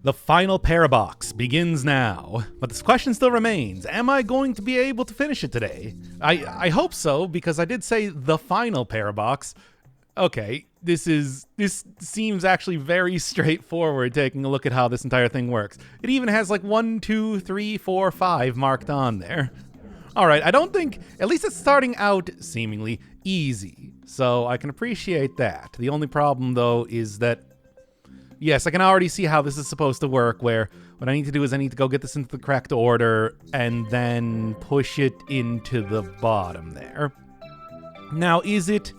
The final Parabox begins now, but this question still remains. Am I going to be able to finish it today? I hope so, because I did say the final Parabox. Okay, this seems actually very straightforward taking a look at how this entire thing works. It even has like 1, 2, 3, 4, 5 marked on there. Alright, I don't think, at least it's starting out seemingly easy, so I can appreciate that. The only problem though is that, yes, I can already see how this is supposed to work, where what I need to do is I need to go get this into the correct order and then push it into the bottom there. Now, is it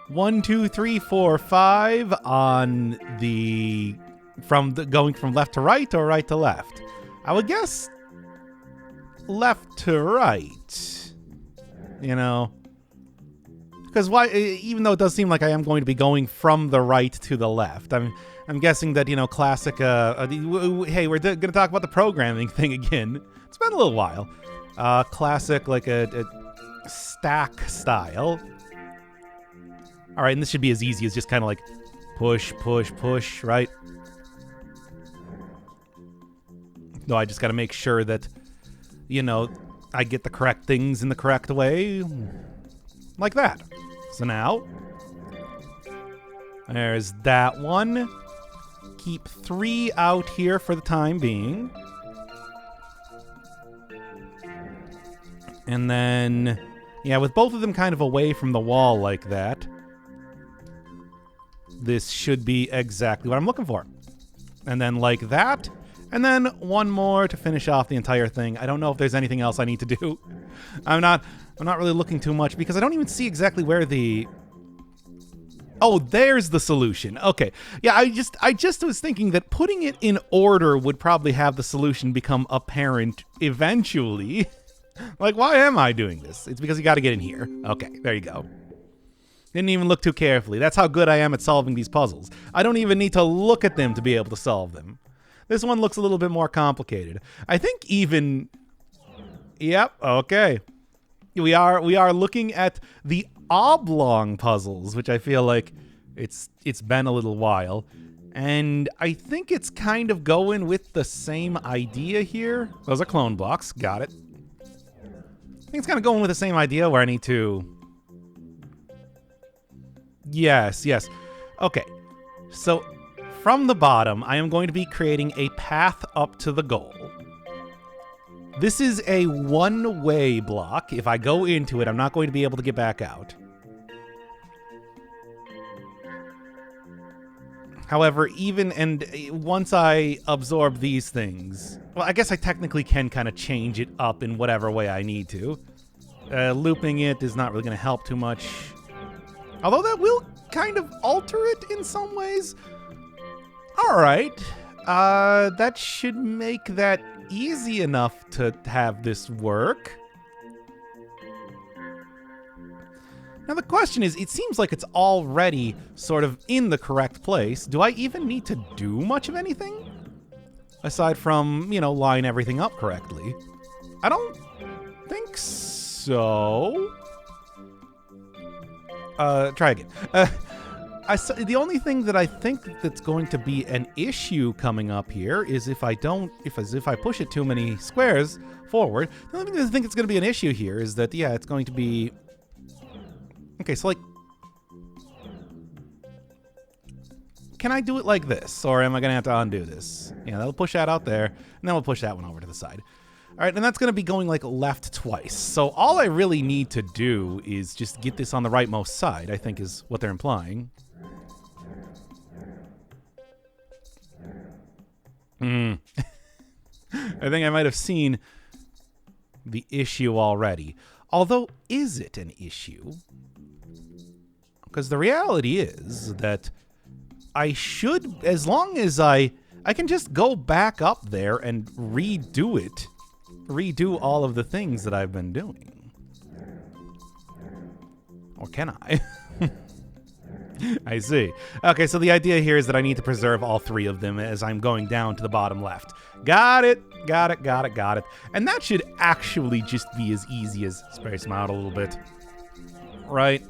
1, 2, 3, 4, 5 on the going from left to right or right to left? I would guess left to right. You know, because why? Even though it does seem like I am going to be going from the right to the left, I'm guessing that, you know, classic. Hey, we're going to talk about the programming thing again. It's been a little while. Classic, like a stack style. All right, and this should be as easy as just kind of like push, push, push, right? No, I just got to make sure that, you know, I get the correct things in the correct way. Like that. So now, there's that one. Keep 3 out here for the time being. And then, yeah, with both of them kind of away from the wall like that, this should be exactly what I'm looking for. And then like that. And then one more to finish off the entire thing. I don't know if there's anything else I need to do. I'm not really looking too much because I don't even see exactly where the... Oh, there's the solution. Okay. Yeah, I just was thinking that putting it in order would probably have the solution become apparent eventually. Like, why am I doing this? It's because you got to get in here. Okay, there you go. Didn't even look too carefully. That's how good I am at solving these puzzles. I don't even need to look at them to be able to solve them. This one looks a little bit more complicated. I think even... Yep, okay. We are looking at the Oblong puzzles, which I feel like it's been a little while. And I think it's kind of going with the same idea here. Those are clone blocks. Got it. I think it's kind of going with the same idea where I need to... Yes. Okay. So, from the bottom, I am going to be creating a path up to the goal. This is a one-way block. If I go into it, I'm not going to be able to get back out. However, once I absorb these things, well, I guess I technically can kind of change it up in whatever way I need to. Looping it is not really going to help too much. Although that will kind of alter it in some ways. All right. That should make that easy enough to have this work. Now the question is, it seems like it's already sort of in the correct place. Do I even need to do much of anything? Aside from, you know, line everything up correctly. I don't think so. Try again. The only thing that I think that's going to be an issue coming up here is if I push it too many squares forward. The only thing I think it's going to be an issue here is that, yeah, it's going to be... Okay, so like... Can I do it like this? Or am I going to have to undo this? Yeah, that'll push that out there, and then we'll push that one over to the side. All right, and that's going to be going like left twice. So all I really need to do is just get this on the rightmost side, I think is what they're implying. I think I might have seen the issue already. Although, is it an issue? Because the reality is that I should, as long as I can just go back up there and redo it. Redo all of the things that I've been doing. Or can I? I see. Okay, so the idea here is that I need to preserve all 3 of them as I'm going down to the bottom left. Got it. And that should actually just be as easy as space them out a little bit. Right?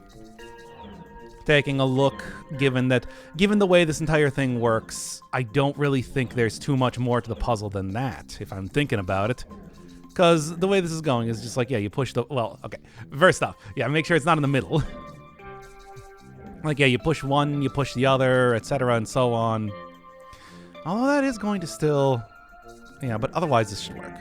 taking a look, given the way this entire thing works, I don't really think there's too much more to the puzzle than that, if I'm thinking about it. Because the way this is going is just like, yeah, you push the... Well, okay. First off, yeah, make sure it's not in the middle. Like, yeah, you push one, you push the other, etc., and so on. Although that is going to still... Yeah, but otherwise this should work.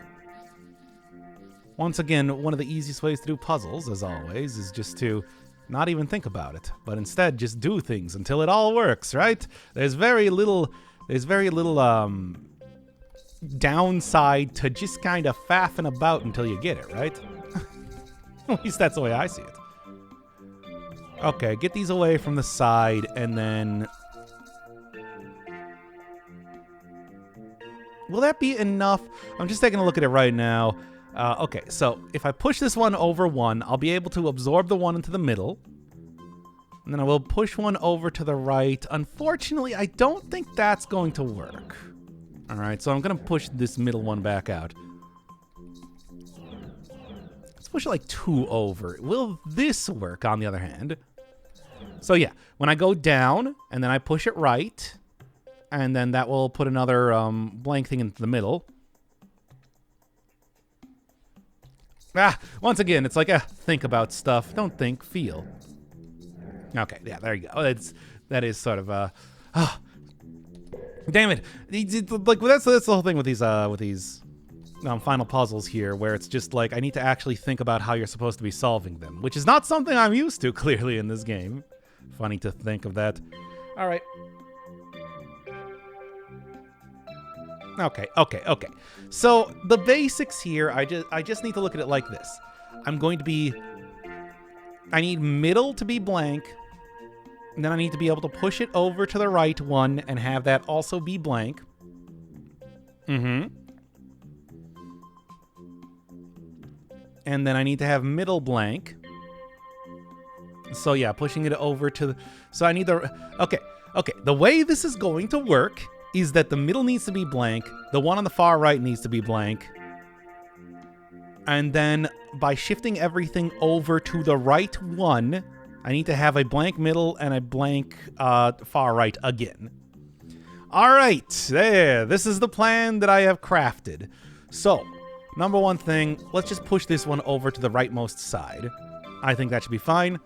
Once again, one of the easiest ways to do puzzles, as always, is just to not even think about it, but instead just do things until it all works, right? There's very little downside to just kind of faffing about until you get it, right? At least that's the way I see it. Okay, get these away from the side, and then... Will that be enough? I'm just taking a look at it right now. Okay, so if I push this one over one, I'll be able to absorb the one into the middle. And then I will push one over to the right. Unfortunately, I don't think that's going to work. All right, so I'm going to push this middle one back out. Let's push it like 2 over. Will this work, on the other hand? So yeah, when I go down, and then I push it right, and then that will put another blank thing into the middle. Once again, it's like, think about stuff. Don't think, feel. Okay, yeah, there you go. That is sort of, damn it. Like, that's the whole thing with these final puzzles here, where it's just like, I need to actually think about how you're supposed to be solving them, which is not something I'm used to, clearly, in this game. Funny to think of that. All right. Okay. So the basics here, I just need to look at it like this. I need middle to be blank, and then I need to be able to push it over to the right one and have that also be blank. And then I need to have middle blank. So yeah, pushing it over to the... So I need the... Okay. The way this is going to work is that the middle needs to be blank, the one on the far right needs to be blank, and then by shifting everything over to the right one, I need to have a blank middle and a blank far right again. All right, there. This is the plan that I have crafted. So, number one thing, let's just push this one over to the rightmost side. I think that should be fine.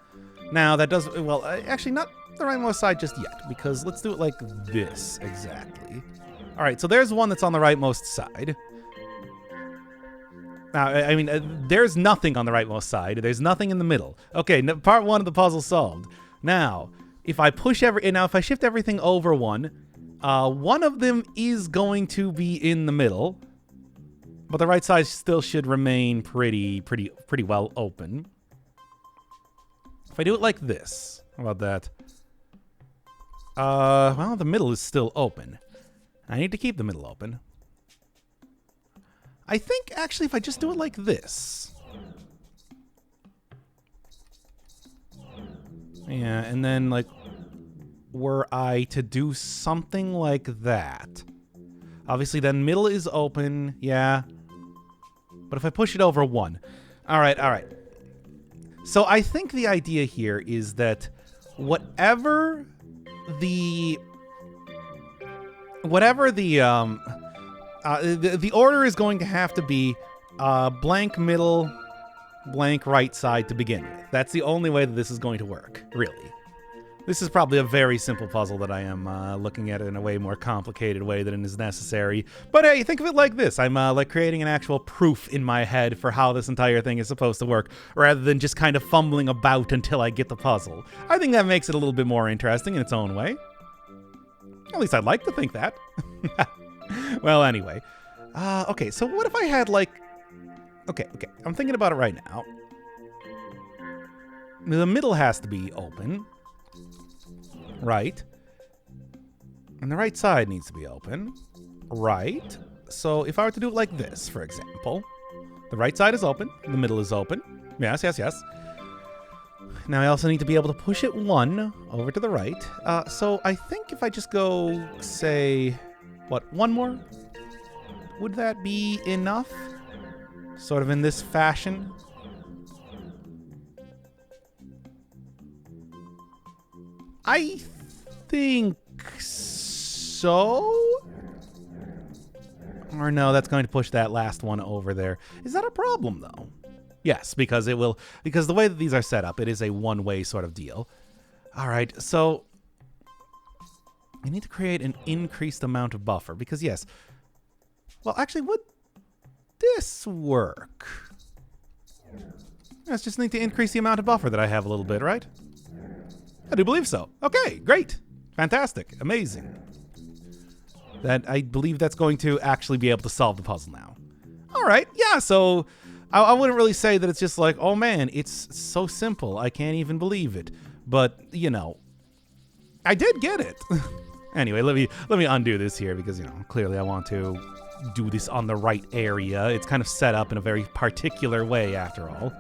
Now, that does... Well, actually, not the rightmost side just yet, because let's do it like this, exactly. All right, so there's one that's on the rightmost side. Now, I mean, there's nothing on the rightmost side. There's nothing in the middle. Okay, part one of the puzzle solved. Now, if I shift everything over one of them is going to be in the middle, but the right side still should remain pretty well open. If I do it like this, how about that? Well, the middle is still open. I need to keep the middle open. I think, actually, if I just do it like this. Yeah, and then, like, were I to do something like that. Obviously, then middle is open, yeah. But if I push it over one. All right. So I think the idea here is that whatever the order is going to have to be blank middle, blank right side to begin with. That's the only way that this is going to work, really. This is probably a very simple puzzle that I am looking at in a way more complicated way than is necessary. But hey, think of it like this. I'm like creating an actual proof in my head for how this entire thing is supposed to work, rather than just kind of fumbling about until I get the puzzle. I think that makes it a little bit more interesting in its own way. At least I'd like to think that. Well, anyway. Okay, so what if I had, like... Okay, I'm thinking about it right now. The middle has to be open. Right. And the right side needs to be open. Right. So if I were to do it like this, for example. The right side is open. The middle is open. Yes. Now I also need to be able to push it one over to the right. So I think if I just go, say, one more? Would that be enough? Sort of in this fashion. I think so. Or no, that's going to push that last one over there. Is that a problem, though? Yes, because it will. Because the way that these are set up, it is a one-way sort of deal. All right, so I need to create an increased amount of buffer because yes. Well, actually, would this work? Let's just need to increase the amount of buffer that I have a little bit, right? I do believe so. Okay, great, fantastic, amazing. That I believe that's going to actually be able to solve the puzzle now. All right, yeah, so I wouldn't really say that it's just like, oh man, it's so simple, I can't even believe it. But, you know, I did get it. Anyway, let me undo this here because, you know, clearly I want to do this on the right area. It's kind of set up in a very particular way after all.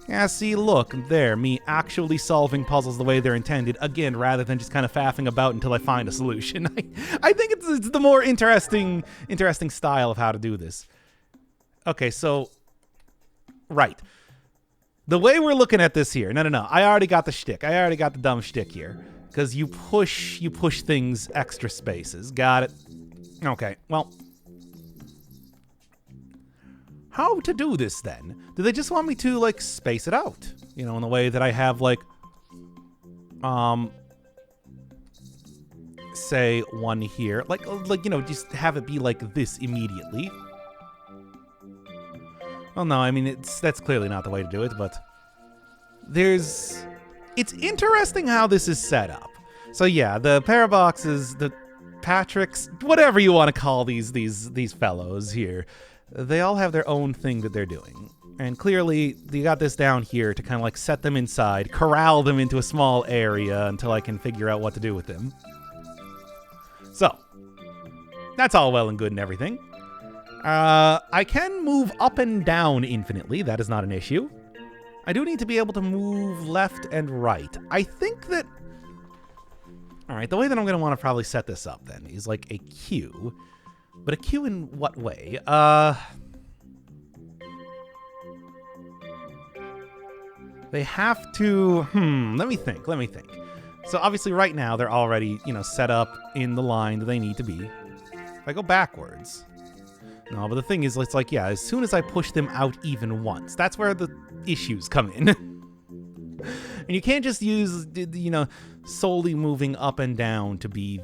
Yeah, see, look, there, me actually solving puzzles the way they're intended, again, rather than just kind of faffing about until I find a solution. I think it's the more interesting style of how to do this. Okay, so, right. The way we're looking at this here, no, I already got the shtick. I already got the dumb shtick here. Because you push things extra spaces. Got it. Okay, well. How to do this then? Do they just want me to, like, space it out? You know, in the way that I have, like, say one here. Like, you know, just have it be like this immediately. Well, no, I mean, that's clearly not the way to do it, but it's interesting how this is set up. So yeah, the Paraboxes, the Patricks, whatever you want to call these fellows here, they all have their own thing that they're doing. And clearly, you got this down here to kind of like set them inside, corral them into a small area until I can figure out what to do with them. So, that's all well and good and everything. I can move up and down infinitely. That is not an issue. I do need to be able to move left and right. I think that... Alright, the way that I'm going to want to probably set this up then is like a queue. But a queue in what way? They have to... let me think. So obviously right now they're already, you know, set up in the line that they need to be. If I go backwards... No, but the thing is, it's like, yeah, as soon as I push them out even once, that's where the issues come in. And you can't just use, you know, solely moving up and down to be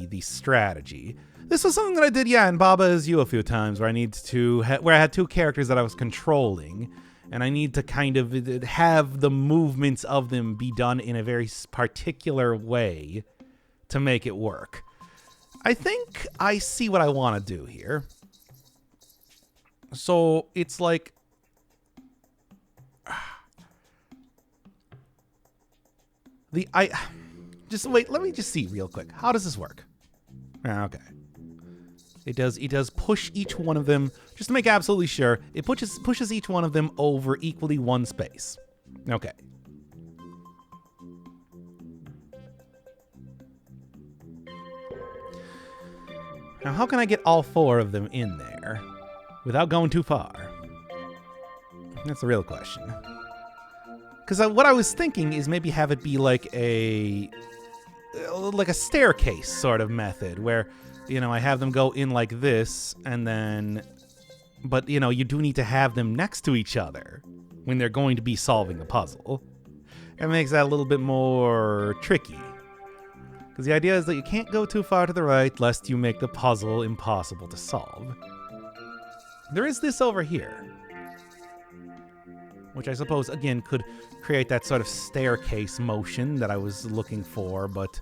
the strategy. This was something that I did, yeah, in Baba Is You a few times, where I need to, where I had two characters that I was controlling, and I need to kind of have the movements of them be done in a very particular way to make it work. I think I see what I want to do here. So it's like, just wait, let me just see real quick. How does this work? Okay. It does push each one of them, just to make absolutely sure, it pushes each one of them over equally one space. Okay. Now how can I get all four of them in there without going too far? That's the real question. Because what I was thinking is maybe have it be like a staircase sort of method where, you know, I have them go in like this and then, but, you know, you do need to have them next to each other when they're going to be solving the puzzle. It makes that a little bit more tricky. Because the idea is that you can't go too far to the right lest you make the puzzle impossible to solve. There is this over here, which I suppose, again, could create that sort of staircase motion that I was looking for, but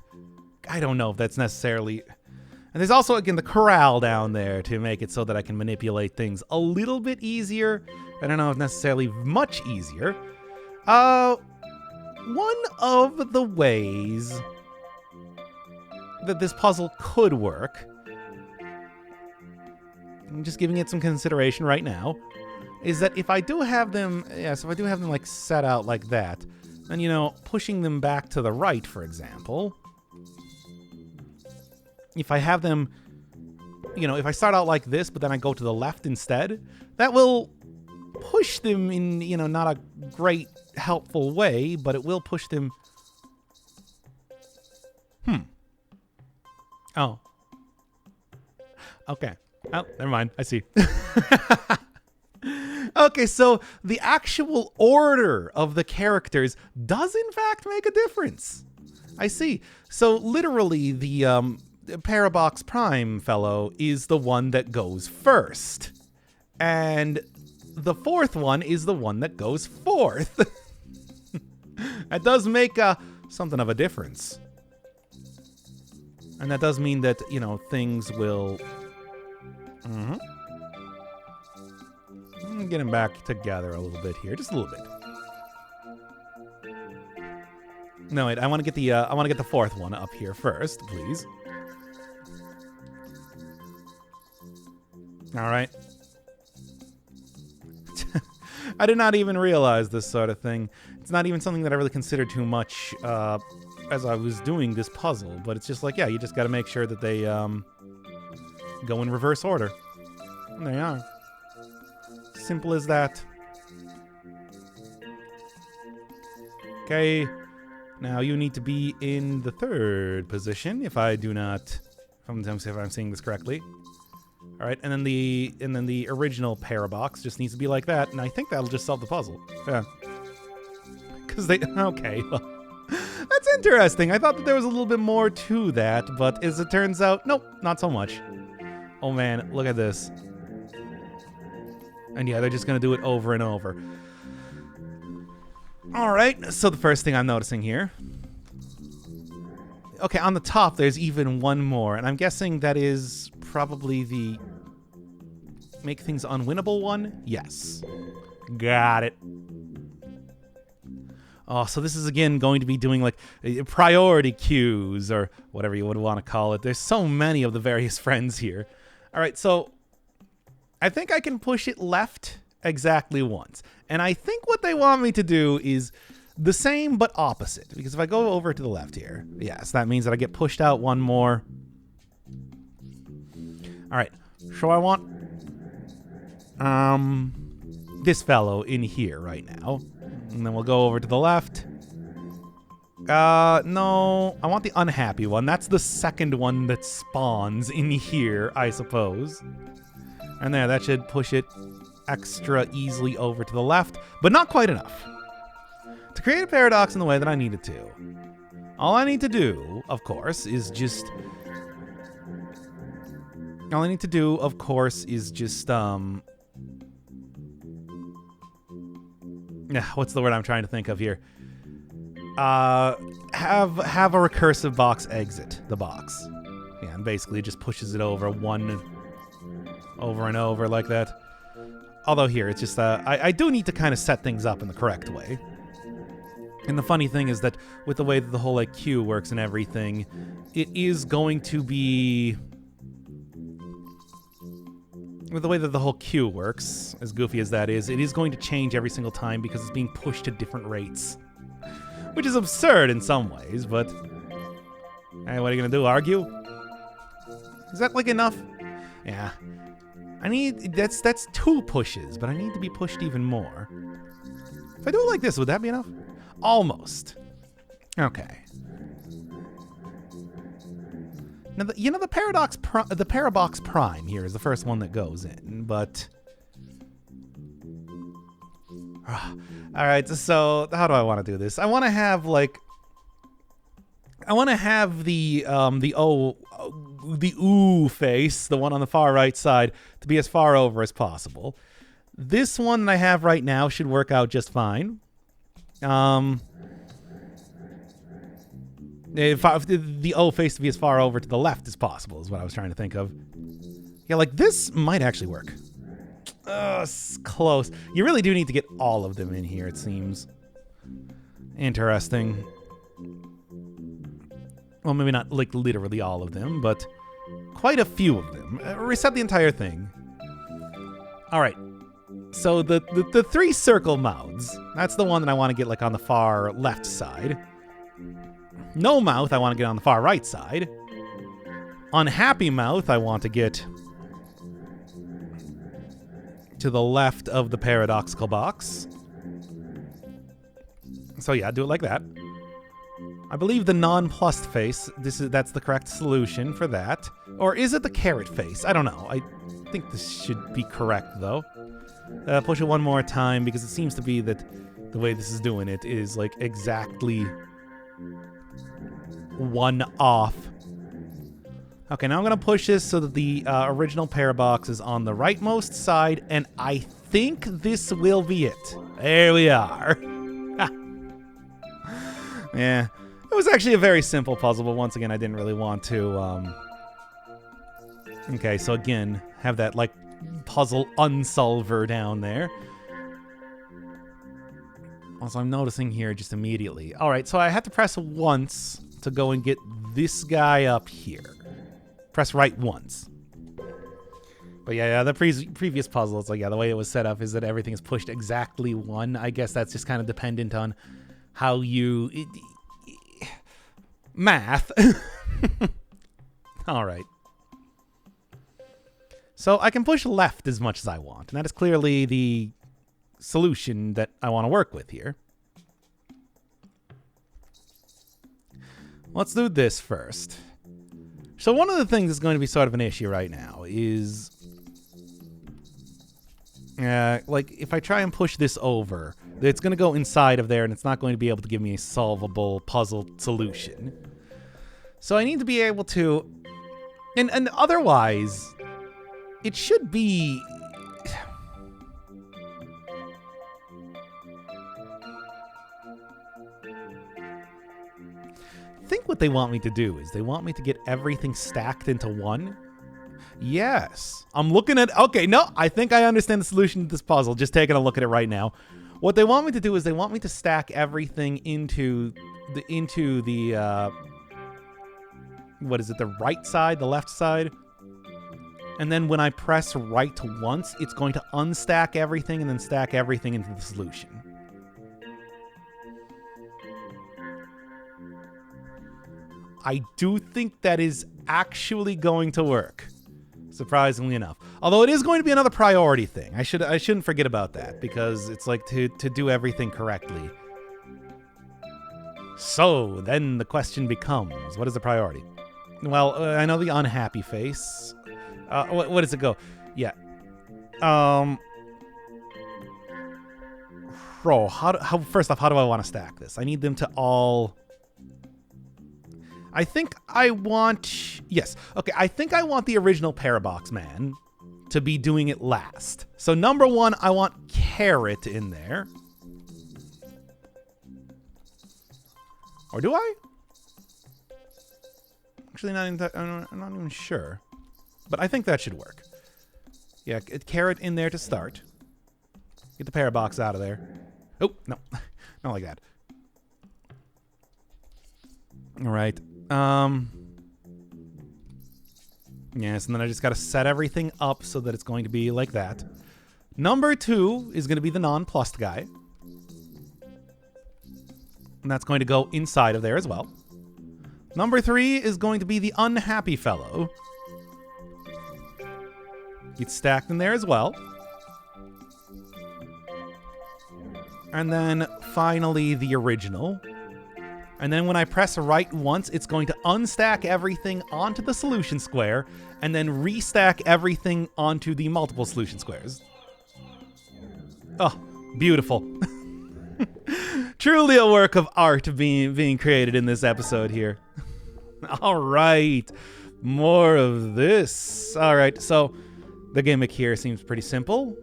I don't know if that's necessarily... And there's also, again, the corral down there to make it so that I can manipulate things a little bit easier. I don't know if necessarily much easier. One of the ways that this puzzle could work, I'm just giving it some consideration right now, is that if I do have them, if I do have them like set out like that, then, you know, pushing them back to the right, for example, if I have them, you know, if I start out like this, but then I go to the left instead, that will push them in, you know, not a great helpful way, but it will push them... Oh. Okay. Oh, never mind. I see. Okay, so the actual order of the characters does in fact make a difference. I see. So literally the Parabox Prime fellow is the one that goes first. And the fourth one is the one that goes fourth. That does make something of a difference. And that does mean that, you know, things will... Get him back together a little bit here, just a little bit. No, wait, I want to get the fourth one up here first, please. All right. I did not even realize this sort of thing. It's not even something that I really considered too much as I was doing this puzzle, but it's just like, yeah, you just got to make sure that they go in reverse order. And they are. Simple as that. Okay. Now you need to be in the third position if I'm seeing this correctly. All right, and then the original Parabox just needs to be like that, and I think that'll just solve the puzzle. Yeah. Cuz okay. That's interesting. I thought that there was a little bit more to that, but as it turns out, nope, not so much. Oh man, look at this. And yeah, they're just going to do it over and over. All right, so the first thing I'm noticing here. Okay, on the top, there's even one more. And I'm guessing that is probably the make things unwinnable one? Yes. Got it. Oh, so this is, again, going to be doing, like, priority queues or whatever you would want to call it. There's so many of the various friends here. All right, so... I think I can push it left exactly once. And I think what they want me to do is the same but opposite. Because if I go over to the left here, yes, that means that I get pushed out one more. All right, so I want this fellow in here right now. And then we'll go over to the left. No, I want the unhappy one. That's the second one that spawns in here, I suppose. And there, that should push it extra easily over to the left, but not quite enough. To create a paradox in the way that I need it to, all I need to do, of course, is just... what's the word I'm trying to think of here? Have a recursive box exit the box. Yeah, and basically just pushes it over over and over like that. Although here, it's just, I do need to kind of set things up in the correct way. And the funny thing is that with the way that the whole, like, queue works and everything, it is going to be... With the way that the whole queue works, as goofy as that is, it is going to change every single time because it's being pushed at different rates. Which is absurd in some ways, but... Hey, what are you gonna do, argue? Is that, like, enough? Yeah. I need... That's 2 pushes, but I need to be pushed even more. If I do it like this, would that be enough? Almost. Okay. Now, the Parabox Prime here is the first one that goes in, but... Alright, so how do I want to do this? I want to have, like... I want to have the ooh face, the one on the far right side, to be as far over as possible. This one that I have right now should work out just fine. The O face to be as far over to the left as possible is what I was trying to think of. Yeah, like this might actually work. Close. You really do need to get all of them in here, it seems. Interesting. Well, maybe not like literally all of them, but quite a few of them. Reset the entire thing. All right. So the 3 circle mouths, that's the one that I want to get like on the far left side. No mouth, I want to get on the far right side. Unhappy mouth, I want to get to the left of the paradoxical box. So yeah, do it like that. I believe the non-plussed face, that's the correct solution for that. Or is it the carrot face? I don't know. I think this should be correct, though. Push it one more time, because it seems to be that the way this is doing it is, like, exactly one off. Okay, now I'm going to push this so that the original Parabox is on the rightmost side, and I think this will be it. There we are. Yeah. It was actually a very simple puzzle, but once again, I didn't really want to, Okay, so again, have that, like, puzzle unsolver down there. Also, I'm noticing here just immediately. All right, so I had to press once to go and get this guy up here. Press right once. But yeah, the previous puzzle, it's like, yeah, the way it was set up is that everything is pushed exactly one. I guess that's just kind of dependent on how you... math. All right. So I can push left as much as I want, and that is clearly the solution that I want to work with here. Let's do this first. So one of the things that's going to be sort of an issue right now is... like, if I try and push this over, it's going to go inside of there, and it's not going to be able to give me a solvable puzzle solution. So I need to be able to... And otherwise, it should be... I think what they want me to do is they want me to get everything stacked into one. Yes. I'm looking at... Okay, no, I think I understand the solution to this puzzle. Just taking a look at it right now. What they want me to do is they want me to stack everything into the what is it, the right side, the left side? And then when I press right once, it's going to unstack everything and then stack everything into the solution. I do think that is actually going to work, surprisingly enough. Although it is going to be another priority thing. I shouldn't forget about that, because it's like to do everything correctly. So then the question becomes, what is the priority? Well, I know the unhappy face. What does it go? Yeah. First off, how do I want to stack this? I need them to all... I think I want... Yes. Okay, I think I want the original Parabox man to be doing it last. So number one, I want Carrot in there. Or do I? Actually, I'm not even sure. But I think that should work. Yeah, Carrot in there to start. Get the Parabox out of there. Oh, no. Not like that. All right. Yes, and then I just got to set everything up so that it's going to be like that. Number two is going to be the non-plussed guy. And that's going to go inside of there as well. Number three is going to be the unhappy fellow. It's stacked in there as well. And then finally the original. And then when I press right once, it's going to unstack everything onto the solution square and then restack everything onto the multiple solution squares. Oh, beautiful. Truly a work of art being created in this episode here. All right. More of this. All right, so the gimmick here seems pretty simple.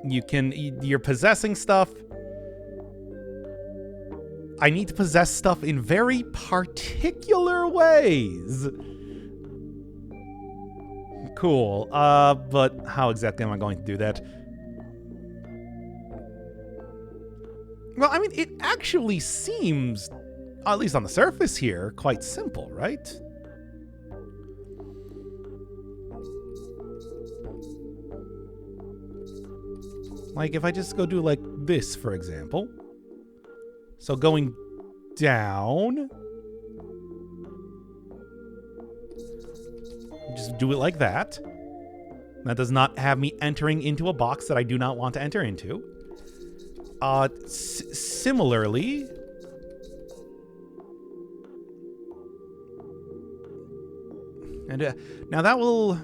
You're possessing stuff. I need to possess stuff in very particular ways. Cool. But how exactly am I going to do that? Well, I mean, it actually seems, at least on the surface here, quite simple, right? Like, if I just go do, like, this, for example. So going down, just do it like that. That does not have me entering into a box that I do not want to enter into. Similarly, and now that will...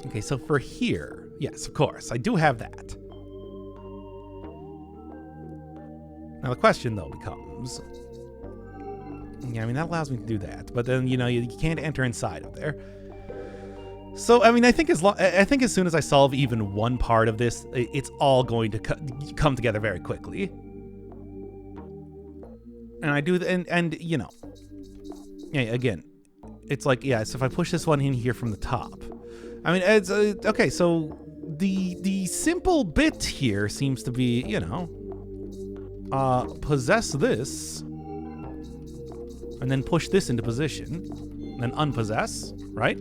Okay, so for here, yes, of course, I do have that. Now the question, though, becomes... Yeah, I mean, that allows me to do that, but then, you know, you can't enter inside of there. So, I mean, I think as soon as I solve even one part of this, it's all going to come together very quickly. And I do, and you know, yeah, again, it's like, yeah, so if I push this one in here from the top, I mean, it's, okay, so the simple bit here seems to be, you know, possess this, and then push this into position, and then unpossess, right?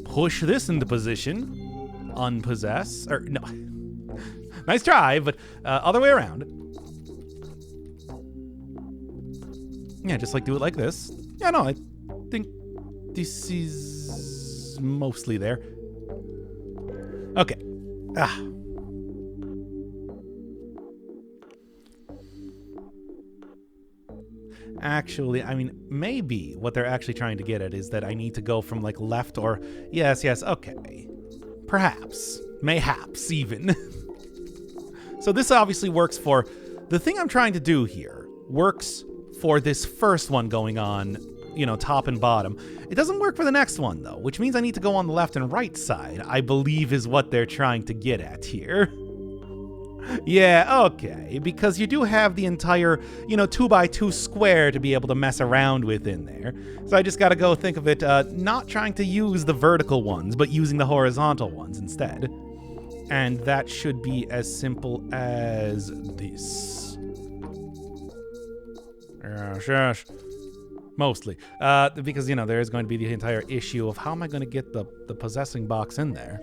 Push this into position, unpossess, or no. Nice try, but other way around. Yeah, just like do it like this. Yeah, no, I think this is mostly there. Okay. Actually, I mean, maybe what they're actually trying to get at is that I need to go from, like, left or... Yes, okay. Perhaps. Mayhaps, even. So this obviously works for... The thing I'm trying to do here works for this first one going on, you know, top and bottom. It doesn't work for the next one, though, which means I need to go on the left and right side, I believe is what they're trying to get at here. Yeah, okay, because you do have the entire, you know, 2x2 square to be able to mess around with in there. So I just gotta go think of it, not trying to use the vertical ones, but using the horizontal ones instead. And that should be as simple as this. Yes. Mostly. Because, you know, there is going to be the entire issue of how am I going to get the possessing box in there?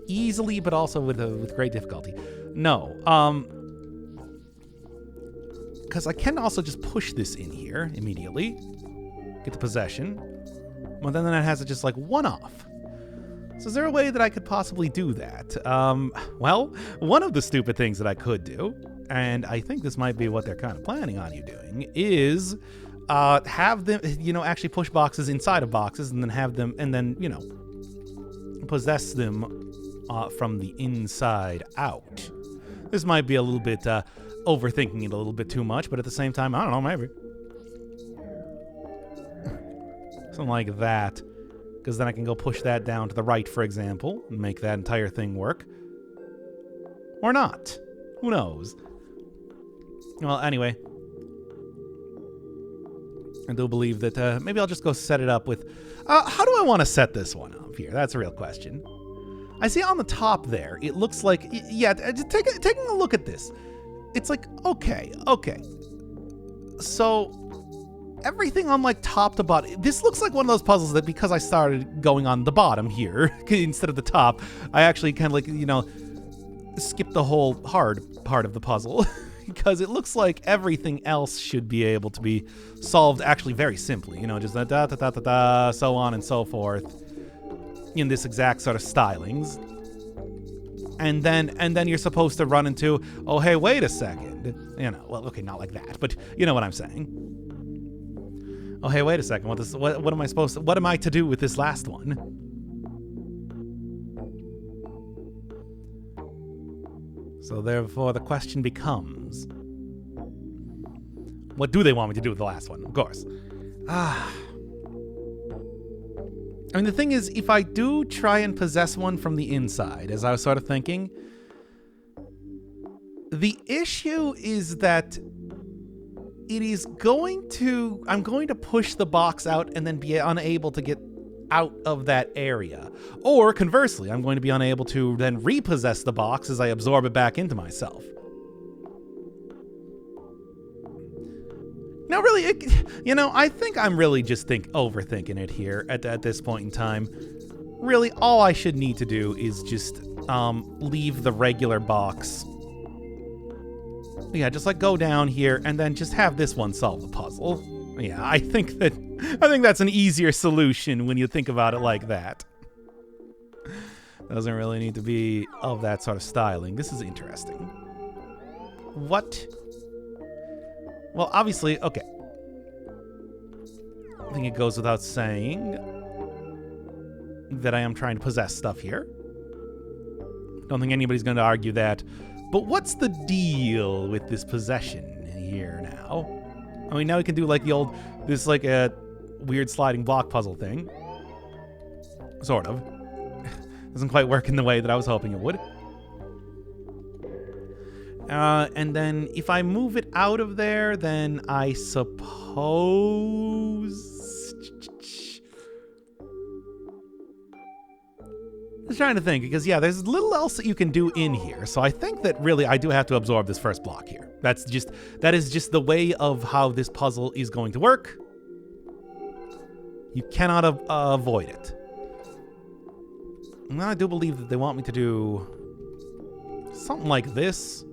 Easily, but also with great difficulty. No, because I can also just push this in here immediately, get the possession, well then that has it just like one off. So is there a way that I could possibly do that? Well, one of the stupid things that I could do, and I think this might be what they're kind of planning on you doing, is have them, you know, actually push boxes inside of boxes and then have them, and then, you know, possess them from the inside out. This might be a little bit overthinking it a little bit too much, but at the same time, I don't know, maybe. Something like that. Because then I can go push that down to the right, for example, and make that entire thing work. Or not. Who knows? Well, anyway. I do believe that maybe I'll just go set it up with... how do I want to set this one up here? That's a real question. I see on the top there, it looks like... Yeah, just taking a look at this. It's like, okay. So... Everything on, like, top to bottom. This looks like one of those puzzles that because I started going on the bottom here instead of the top, I actually kind of, like, you know, skipped the whole hard part of the puzzle. Because it looks like everything else should be able to be solved actually very simply. You know, just da-da-da-da-da, so on and so forth. In this exact sort of stylings. And then you're supposed to run into, oh, hey, wait a second. You know, well, okay, not like that, but you know what I'm saying. Oh, hey, wait a second. What am I to do with this last one? So therefore, the question becomes, what do they want me to do with the last one? Of course. I mean, the thing is, if I do try and possess one from the inside, as I was sort of thinking, the issue is that I'm going to push the box out and then be unable to get out of that area. Or conversely, I'm going to be unable to then repossess the box as I absorb it back into myself. Now, really, I think I'm really just overthinking it here at this point in time. Really, all I should need to do is just leave the regular box. Yeah, just like go down here and then just have this one solve the puzzle. Yeah, I think that's an easier solution when you think about it like that. Doesn't really need to be of that sort of styling. This is interesting. What? Well, obviously, okay. I think it goes without saying that I am trying to possess stuff here. Don't think anybody's going to argue that. But what's the deal with this possession here now? I mean, now we can do like the old, this like a weird sliding block puzzle thing. Sort of. Doesn't quite work in the way that I was hoping it would. And then if I move it out of there, then I suppose... I was trying to think, because yeah, there's little else that you can do in here. So I think that really I do have to absorb this first block here. That is just the way of how this puzzle is going to work. You cannot avoid it. And I do believe that they want me to do something like this.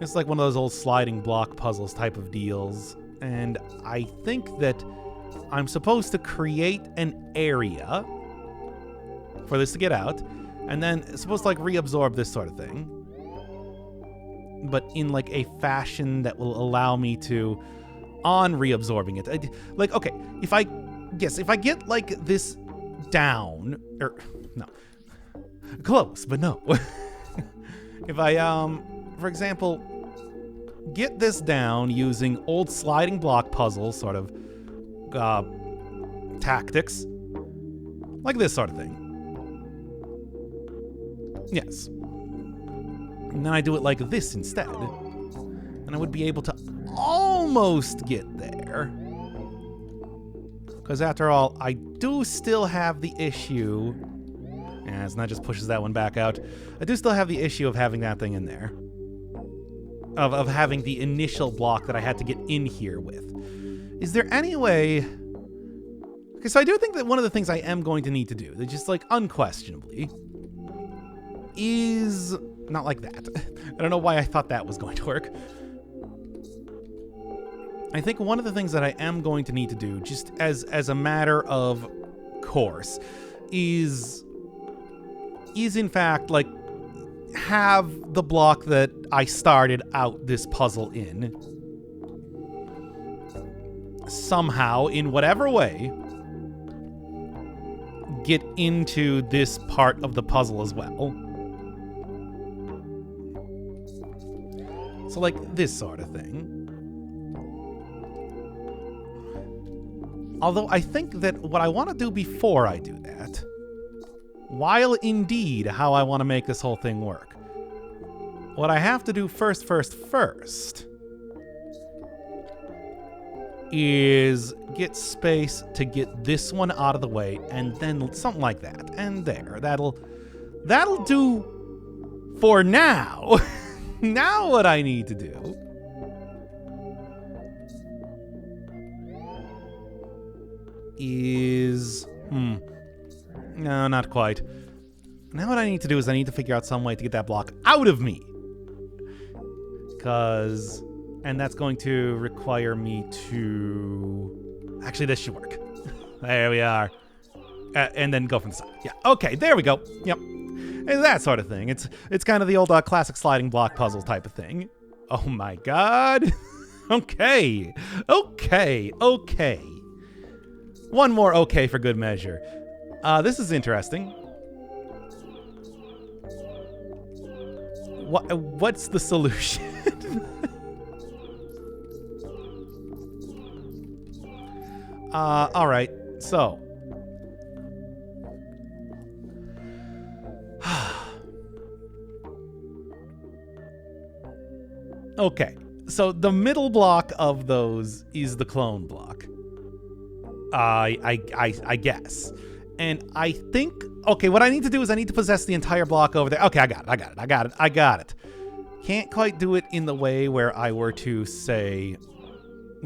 It's like one of those old sliding block puzzles type of deals. And I think that I'm supposed to create an area for this to get out, and then it's supposed to like reabsorb this sort of thing, but in like a fashion that will allow me to, on reabsorbing it, like, okay, if I get like this down, or no, close, but no. If I, for example, get this down using old sliding block puzzle sort of tactics, like this sort of thing. Yes. And then I do it like this instead. And I would be able to almost get there. Because after all, I do still have the issue... Yeah, it's not just pushes that one back out. I do still have the issue of having that thing in there. Of having the initial block that I had to get in here with. Is there any way... Okay, so I do think that one of the things I am going to need to do, just like unquestionably... is not like that. I don't know why I thought that was going to work. I think one of the things that I am going to need to do, just as a matter of course, is in fact like have the block that I started out this puzzle in somehow, in whatever way, get into this part of the puzzle as well. So like this sort of thing. Although I think that what I want to do before I do that, while indeed how I want to make this whole thing work, what I have to do first is get space to get this one out of the way, and then something like that. And there. That'll do for now. Now what I need to do is... No, not quite. Now what I need to do is I need to figure out some way to get that block out of me. And that's going to require me to... Actually, this should work. There we are. And then go from the side. Yeah, okay, there we go. Yep. And that sort of thing. It's kind of the old classic sliding block puzzle type of thing. Oh my god. Okay. One more okay for good measure. This is interesting. What's the solution? All right. So. Okay. So the middle block of those is the clone block. I guess. And I think, okay, what I need to do is I need to possess the entire block over there. Okay, I got it. Can't quite do it in the way where I were to say,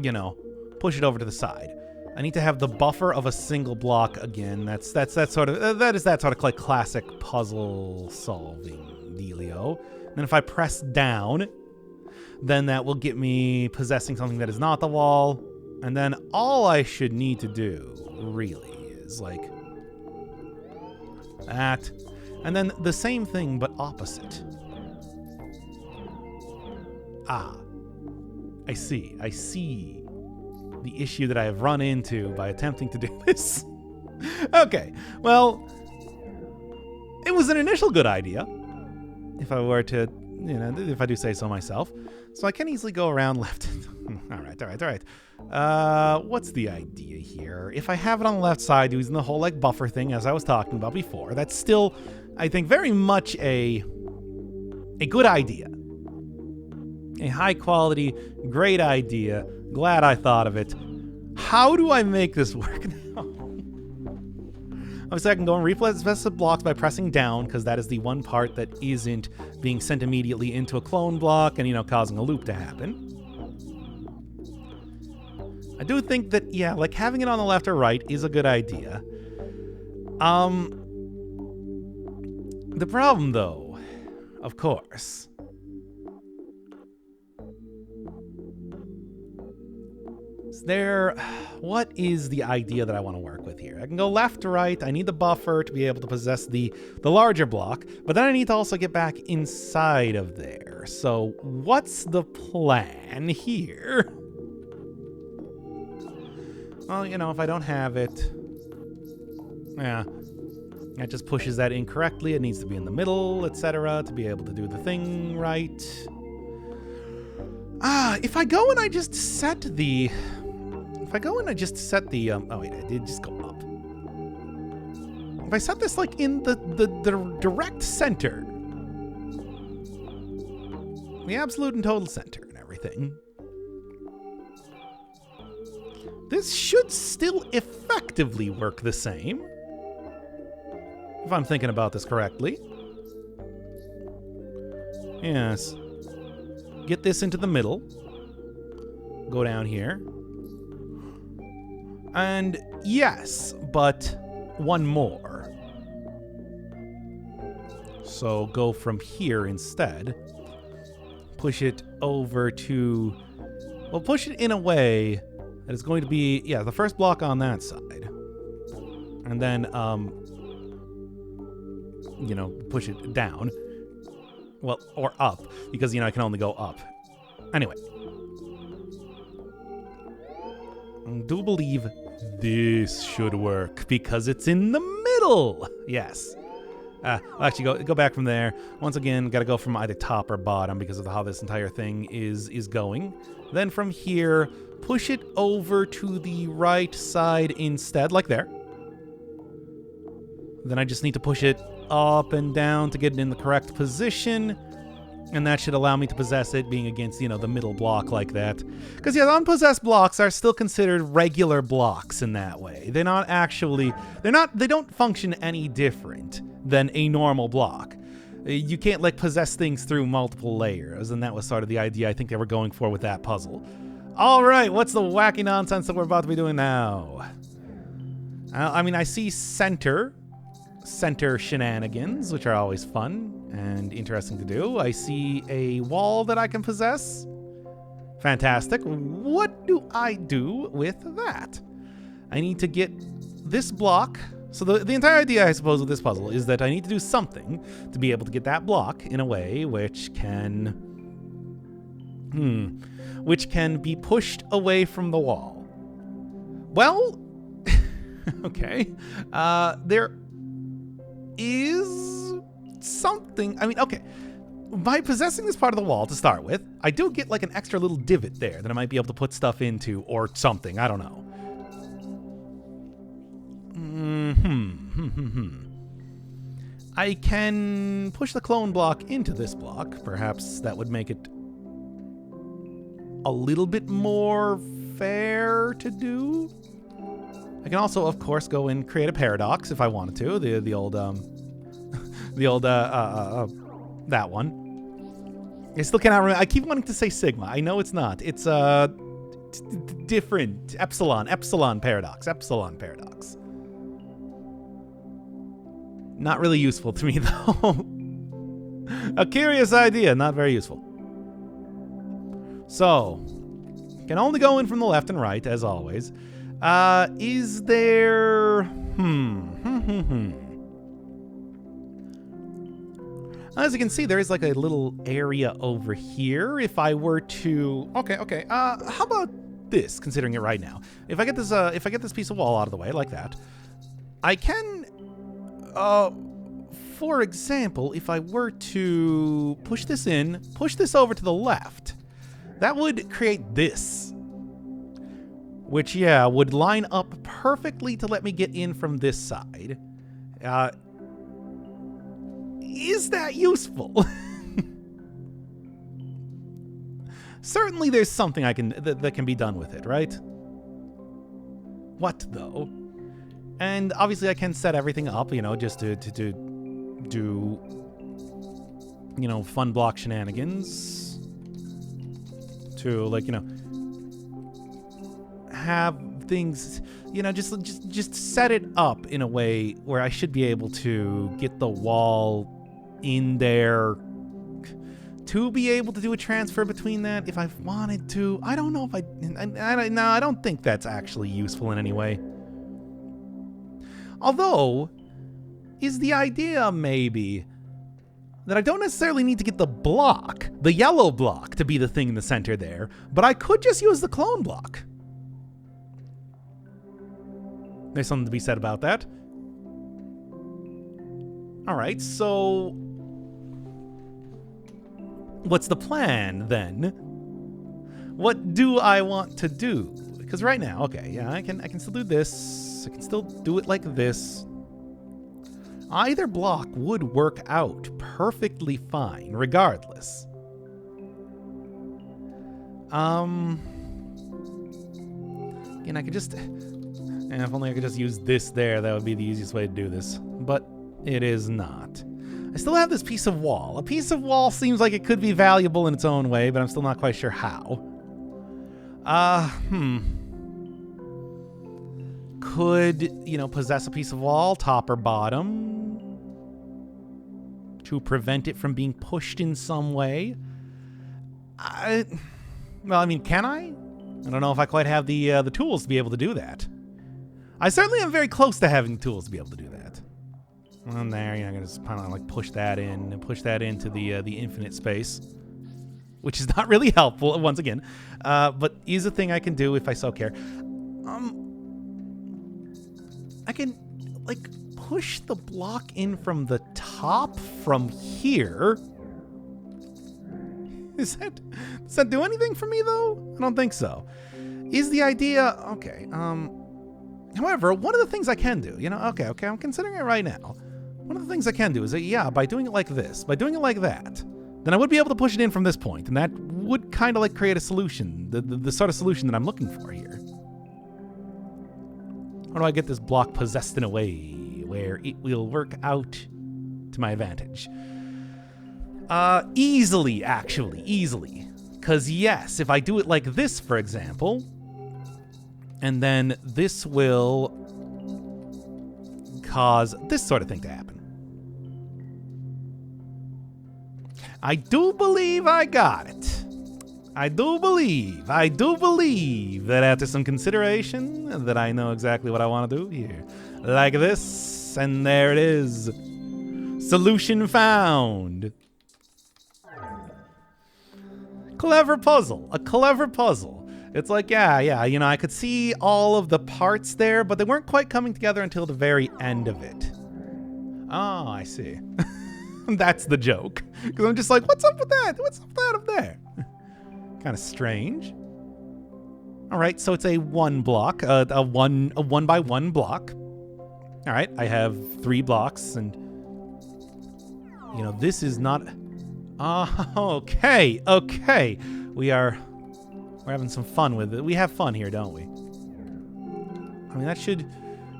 you know, push it over to the side. I need to have the buffer of a single block again. That's that sort of like classic puzzle solving dealio. And then if I press down, then that will get me possessing something that is not the wall. And then all I should need to do really is like that. And then the same thing, but opposite. Ah, I see. I see the issue that I have run into by attempting to do this. Okay, well, it was an initial good idea, if I were to, if I do say so myself. So I can easily go around left. All right. What's the idea here? If I have it on the left side using the whole like buffer thing as I was talking about before, that's still, I think, very much a good idea. A high quality, great idea. Glad I thought of it. How do I make this work now? Obviously, I can go and replace the blocks by pressing down, because that is the one part that isn't being sent immediately into a clone block and, causing a loop to happen. I do think that, yeah, like having it on the left or right is a good idea. The problem, though, of course, what is the idea that I want to work with here? I can go left to right. I need the buffer to be able to possess the larger block, but then I need to also get back inside of there. So what's the plan here? Well, if I don't have it, yeah, that just pushes that incorrectly. It needs to be in the middle, etc., to be able to do the thing right. If I go and I just set the... oh wait, I did just go up. If I set this like in the direct center, the absolute and total center and everything, this should still effectively work the same, if I'm thinking about this correctly. Yes. Get this into the middle. Go down here. And yes, but one more. So go from here instead. Push it over to... Well, push it in a way that is going to be... Yeah, the first block on that side. And then, push it down. Well, or up, because, I can only go up. Anyway. I do believe this should work, because it's in the middle. Yes. I'll actually go back from there. Once again, got to go from either top or bottom because of how this entire thing is going. Then from here, push it over to the right side instead, like there. Then I just need to push it up and down to get it in the correct position. And that should allow me to possess it, being against, the middle block like that. Because, yeah, the unpossessed blocks are still considered regular blocks in that way. They're not actually... They don't function any different than a normal block. You can't, possess things through multiple layers, and that was sort of the idea I think they were going for with that puzzle. All right, what's the wacky nonsense that we're about to be doing now? I see center shenanigans, which are always fun and interesting to do. I see a wall that I can possess. Fantastic. What do I do with that? I need to get this block. So the entire idea, I suppose, of this puzzle is that I need to do something to be able to get that block in a way which can be pushed away from the wall. Well, okay. There is something... okay. By possessing this part of the wall to start with, I do get an extra little divot there that I might be able to put stuff into or something. I don't know. I can push the clone block into this block. Perhaps that would make it a little bit more fair to do. I can also, of course, go and create a paradox if I wanted to. The old that one. I still cannot remember. I keep wanting to say sigma. I know it's not. It's different. Epsilon paradox. Epsilon paradox. Not really useful to me, though. A curious idea, not very useful. So, can only go in from the left and right, as always. Is there... As you can see, there is like a little area over here. If I were to, okay. How about this? Considering it right now, if I get this piece of wall out of the way like that, I can, for example, if I were to push this in, push this over to the left, that would create this, which would line up perfectly to let me get in from this side. Is that useful? Certainly there's something that can be done with it, right? What though? And obviously I can set everything up, just to do, fun block shenanigans. To have things, just set it up in a way where I should be able to get the wall in there to be able to do a transfer between that if I wanted to. I don't know if I don't think that's actually useful in any way. Although, is the idea maybe that I don't necessarily need to get the block, the yellow block, to be the thing in the center there, but I could just use the clone block. There's something to be said about that. All right, so what's the plan then? What do I want to do? Because right now, I can still do this. I can still do it like this. Either block would work out perfectly fine, regardless. And I could just, if only I could just use this there, that would be the easiest way to do this. But it is not. I still have this piece of wall. A piece of wall seems like it could be valuable in its own way, but I'm still not quite sure how. Could, possess a piece of wall, top or bottom, to prevent it from being pushed in some way. Can I? I don't know if I quite have the tools to be able to do that. I certainly am very close to having the tools to be able to do that. And there, I'm gonna just kind of like push that in and push that into the infinite space, which is not really helpful once again, but is a thing I can do if I so care. I can like push the block in from the top from here. Does that do anything for me though? I don't think so. Is the idea okay? However, one of the things I can do, okay, I'm considering it right now. One of the things I can do is that, by doing it like this, by doing it like that, then I would be able to push it in from this point, and that would kind of like create a solution, the sort of solution that I'm looking for here. How do I get this block possessed in a way where it will work out to my advantage? Easily, actually, easily. Because yes, if I do it like this, for example, and then this will cause this sort of thing to happen. I do believe I got it. I do believe that after some consideration that I know exactly what I want to do here. Like this, and there it is. Solution found. Clever puzzle. A clever puzzle. It's like, I could see all of the parts there, but they weren't quite coming together until the very end of it. Oh, I see. That's the joke. Because I'm just like, what's up with that? What's up with that up there? Kind of strange. All right, so it's a one block, a one by one block. All right, I have 3 blocks, and this is not. Okay. We're having some fun with it. We have fun here, don't we? I mean, that should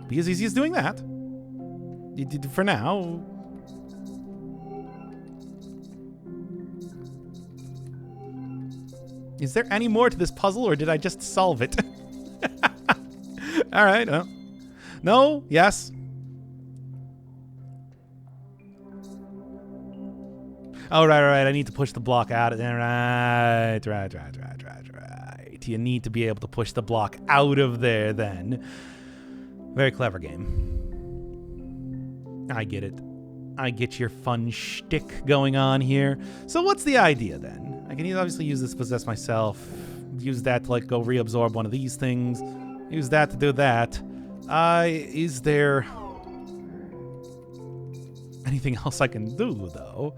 be as easy as doing that. For now. Is there any more to this puzzle, or did I just solve it? All right. No? Yes? Oh, right. I need to push the block out of there. Right. You need to be able to push the block out of there then. Very clever game. I get it. I get your fun shtick going on here. So what's the idea then? I can obviously use this to possess myself. Use that to like go reabsorb one of these things. Use that to do that. Is there anything else I can do though?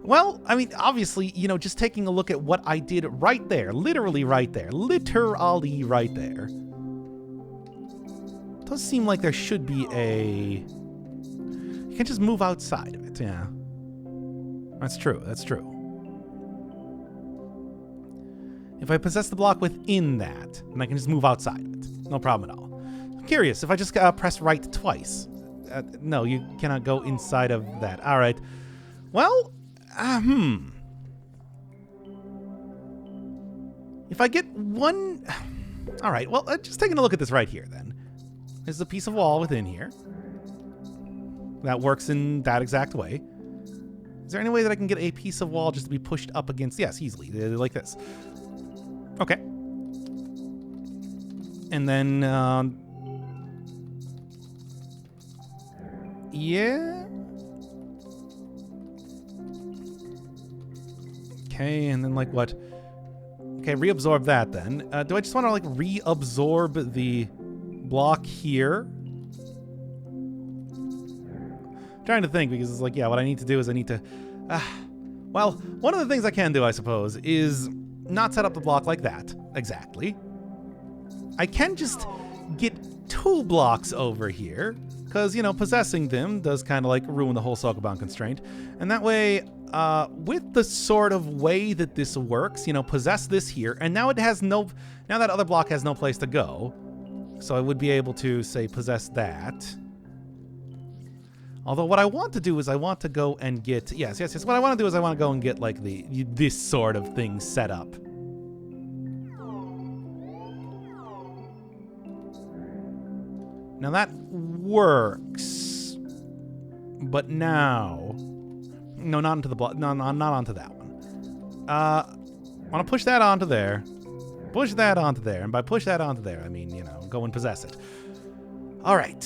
Well, I mean, obviously, you know, just taking a look at what I did right there, literally right there, literally right there. Does seem like there should be a... You can just move outside of it, yeah. That's true, that's true. If I possess the block within that, then I can just move outside of it. No problem at all. I'm curious, if I just press right twice. No, you cannot go inside of that. All right. Well, If I get one... All right, well, just taking a look at this right here, then. There's a piece of wall within here. That works in that exact way. Is there any way that I can get a piece of wall just to be pushed up against... Yes, easily, like this. Okay. And then, yeah. Okay, and then like what? Okay, reabsorb that then. Do I just want to like reabsorb the block here? I'm trying to think because it's like, yeah, what I need to do is I need to... well, one of the things I can do, I suppose, is not set up the block like that. Exactly. I can just get 2 blocks over here, because, you know, possessing them does kind of like ruin the whole Sokoban constraint. And that way, with the sort of way that this works, you know, possess this here, and now it has no... Now that other block has no place to go. So I would be able to, say, possess that. Although what I want to do is I want to go and get... Yes. What I want to do is I want to go and get, like, this sort of thing set up. Now that works. But now... No, not into the block. No, not onto that one. I want to push that onto there. Push that onto there. And by push that onto there, I mean, you know, go and possess it. All right.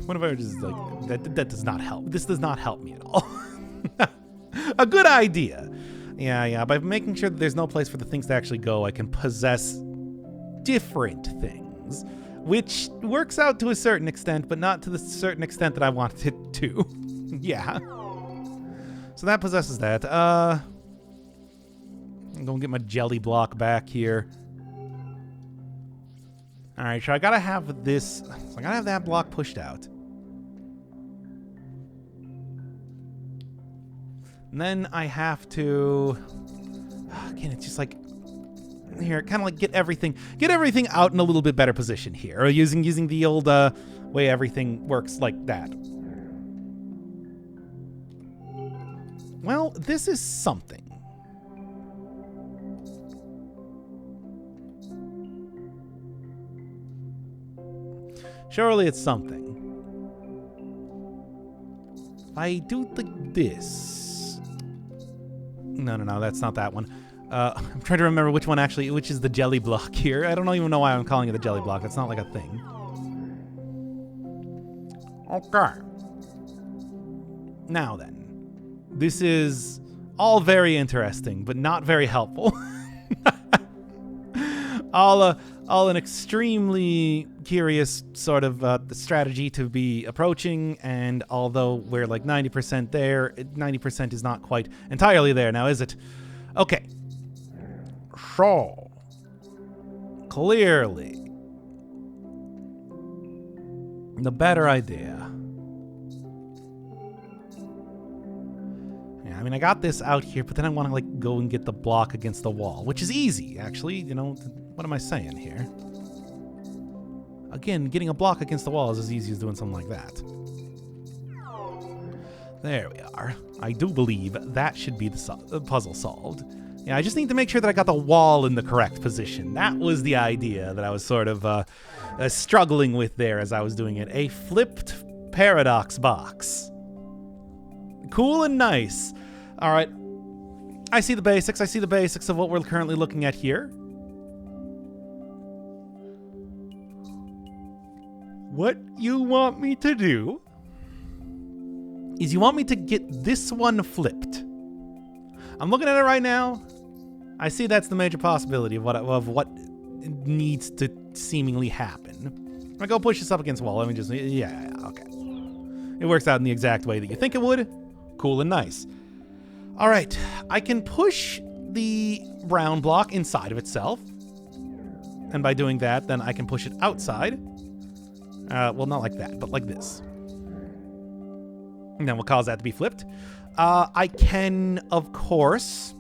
What if I just like that does not help. This does not help me at all. A good idea. Yeah. By making sure that there's no place for the things to actually go, I can possess different things, which works out to a certain extent, but not to the certain extent that I want it to. Yeah. So that possesses that. I'm gonna get my jelly block back here. All right, so I gotta have this. So I gotta have that block pushed out. And then I have to... Again, it's just like... Here, kind of like get everything out in a little bit better position here. Or using the old way everything works like that. Well, this is something. Surely it's something. If I do like this... No, that's not that one. I'm trying to remember which is the jelly block here. I don't even know why I'm calling it the jelly block. That's not like a thing. Okay. Now then. This is all very interesting, but not very helpful. All an extremely curious sort of strategy to be approaching, and although we're like 90% there, 90% is not quite entirely there now, is it? Okay. So, clearly, the better idea. Yeah, I mean, I got this out here, but then I want to like go and get the block against the wall, which is easy, actually. You know, what am I saying here? Again, getting a block against the wall is as easy as doing something like that. There we are. I do believe that should be the puzzle solved. Yeah, I just need to make sure that I got the wall in the correct position. That was the idea that I was sort of struggling with there as I was doing it. A flipped paradox box. Cool and nice. All right. I see the basics. I see the basics of what we're currently looking at here. What you want me to do is you want me to get this one flipped. I'm looking at it right now. I see that's the major possibility of what needs to seemingly happen. I go push this up against the wall. Let me just, yeah, okay. It works out in the exact way that you think it would. Cool and nice. All right, I can push the brown block inside of itself. And by doing that, then I can push it outside. Well, not like that, but like this. And then we'll cause that to be flipped. I can, of course,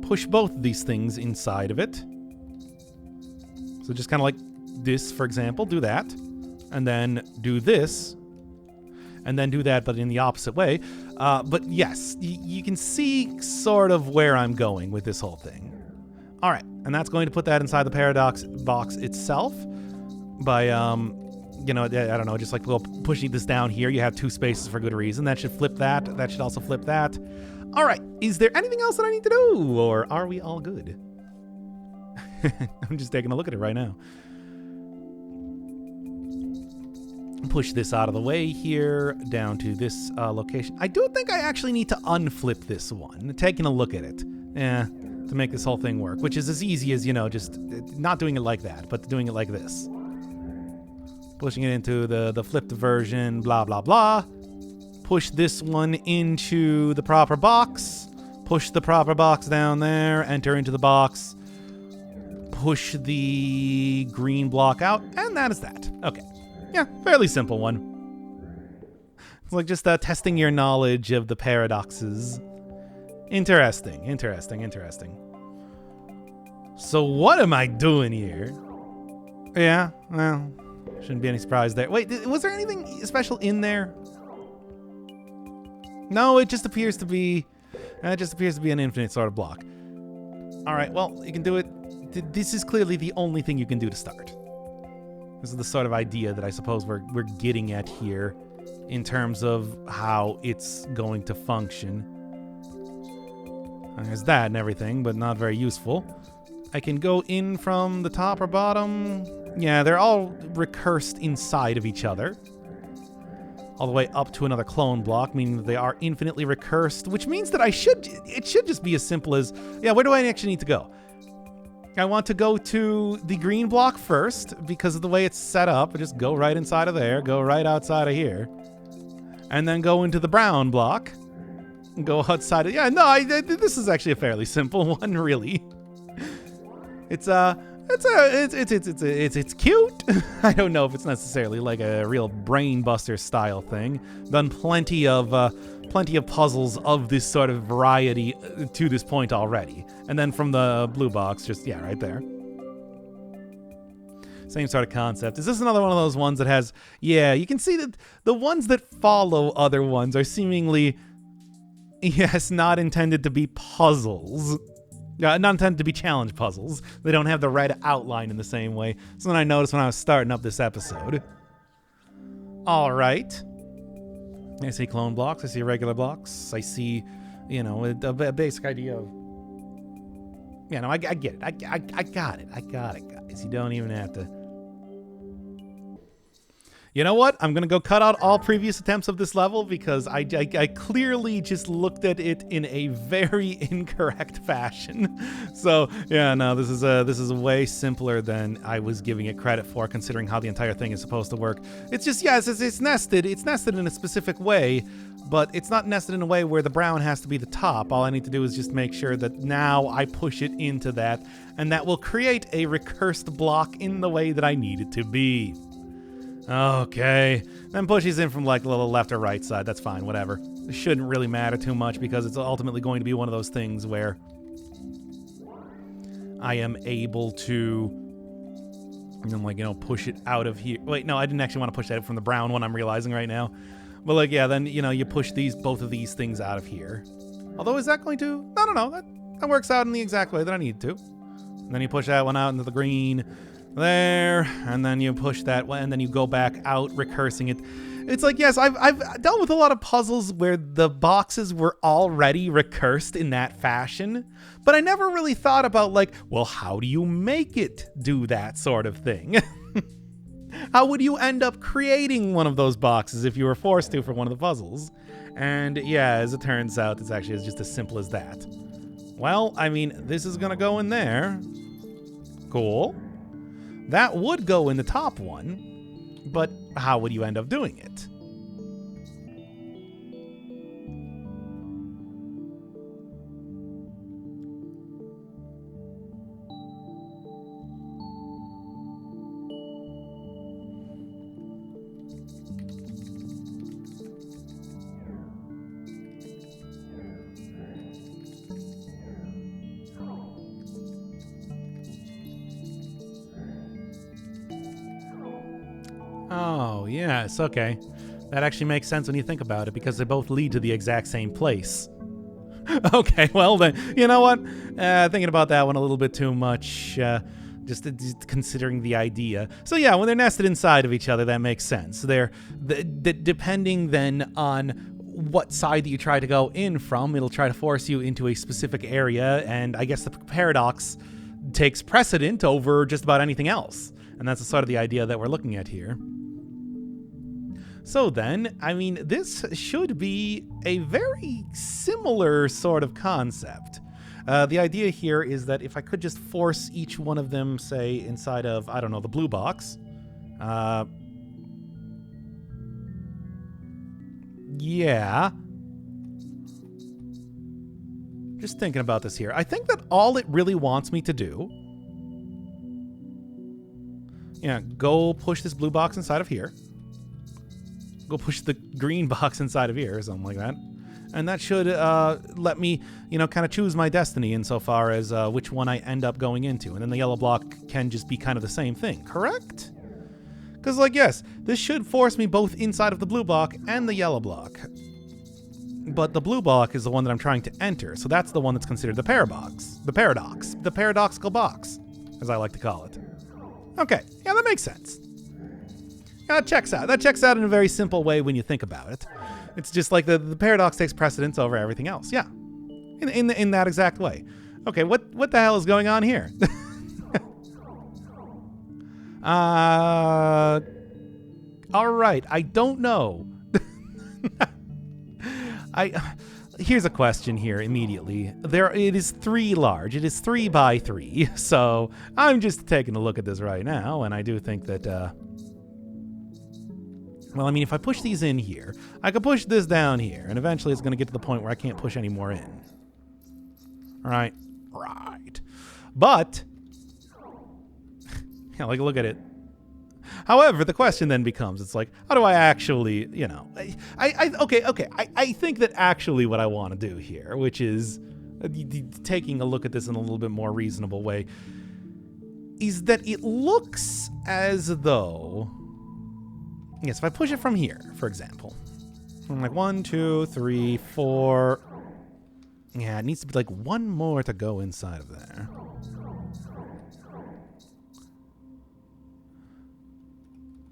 push both of these things inside of it. So just kind of like this, for example, do that. And then do this. And then do that, but in the opposite way. But yes, you can see sort of where I'm going with this whole thing. All right, and that's going to put that inside the paradox box itself by, you know, I don't know, just like pushing this down here. You have two spaces for good reason. That should flip that. That should also flip that. All right, is there anything else that I need to do, or are we all good? I'm just taking a look at it right now. Push this out of the way here, down to this location. I do think I actually need to unflip this one. Taking a look at it. To make this whole thing work, which is as easy as, you know, just not doing it like that, but doing it like this. Pushing it into the flipped version, blah, blah, blah. Push this one into the proper box. Push the proper box down there, enter into the box. Push the green block out, and that is that. Okay. Yeah, fairly simple one. It's like just testing your knowledge of the paradoxes. Interesting, interesting, interesting. So what am I doing here? Yeah, well, shouldn't be any surprise there. Wait, was there anything special in there? No, it just appears to be an infinite sort of block. All right, well, you can do it. This is clearly the only thing you can do to start. This is the sort of idea that I suppose we're getting at here in terms of how it's going to function. There's that and everything, but not very useful. I can go in from the top or bottom. Yeah, they're all recursed inside of each other. All the way up to another clone block, meaning that they are infinitely recursed, which means that it should just be as simple as, yeah, where do I actually need to go? I want to go to the green block first, because of the way it's set up. I just go right inside of there, go right outside of here, and then go into the brown block. Go outside of, yeah, no, this is actually a fairly simple one, really. It's cute. I don't know if it's necessarily like a real brain buster style thing. Done plenty of puzzles of this sort of variety to this point already. And then from the blue box, just, yeah, right there. Same sort of concept. Is this another one of those ones that has, yeah, you can see that the ones that follow other ones are seemingly, yes, not intended to be puzzles. Not intended to be challenge puzzles. They don't have the red outline in the same way. That's what I noticed when I was starting up this episode. All right. I see clone blocks. I see regular blocks. I see, you know, a basic idea of... Yeah, no, I get it. I got it. I got it, guys. You don't even have to... You know what? I'm going to go cut out all previous attempts of this level because I clearly just looked at it in a very incorrect fashion. So, yeah, no, this is way simpler than I was giving it credit for, considering how the entire thing is supposed to work. It's just, yes, it's nested. It's nested in a specific way, but it's not nested in a way where the brown has to be the top. All I need to do is just make sure that now I push it into that, and that will create a recursed block in the way that I need it to be. Okay, then push these in from like a little left or right side. That's fine, whatever. It shouldn't really matter too much because it's ultimately going to be one of those things where I am able to, like, you know, push it out of here. Wait, no, I didn't actually want to push that from the brown one, I'm realizing right now. But like, yeah, then, you know, you push both of these things out of here. Although, is that going to? I don't know. That works out in the exact way that I need to. And then you push that one out into the green. There, and then you push that one, and then you go back out, recursing it. It's like, yes, I've dealt with a lot of puzzles where the boxes were already recursed in that fashion, but I never really thought about, like, well, how do you make it do that sort of thing? How would you end up creating one of those boxes if you were forced to for one of the puzzles? And yeah, as it turns out, it's actually just as simple as that. Well, I mean, this is gonna go in there. Cool. That would go in the top one, but how would you end up doing it? Oh, yes, okay. That actually makes sense when you think about it, because they both lead to the exact same place. Okay, well then, you know what? Thinking about that one a little bit too much, just considering the idea. So yeah, when they're nested inside of each other, that makes sense. They're depending then on what side that you try to go in from, it'll try to force you into a specific area, and I guess the paradox takes precedent over just about anything else. And that's sort of the idea that we're looking at here. So then, I mean, this should be a very similar sort of concept. The idea here is that if I could just force each one of them, say, inside of, I don't know, the blue box. Yeah. Just thinking about this here. I think that all it really wants me to do, yeah, go push this blue box inside of here. Go push the green box inside of here or something like that. And that should let me, you know, kind of choose my destiny insofar as which one I end up going into. And then the yellow block can just be kind of the same thing, correct? Because, like, yes, this should force me both inside of the blue block and the yellow block. But the blue block is the one that I'm trying to enter. So that's the one that's considered the parabox. The paradox. The paradoxical box, as I like to call it. Okay, yeah, that makes sense. Yeah, that checks out. That checks out in a very simple way when you think about it. It's just like the paradox takes precedence over everything else. Yeah, in that exact way. Okay, what the hell is going on here? All right, I don't know. Here's a question here immediately. It is 3 large. It is 3 by 3. So I'm just taking a look at this right now, and I do think that. Well, I mean, if I push these in here, I could push this down here, and eventually it's going to get to the point where I can't push any more in. All right. Right. But, yeah, like, look at it. However, the question then becomes, it's like, how do I actually, you know, I think that actually what I want to do here, which is taking a look at this in a little bit more reasonable way, is that it looks as though, yes, if I push it from here, for example, I'm like 1, 2, 3, 4. Yeah, it needs to be like 1 more to go inside of there.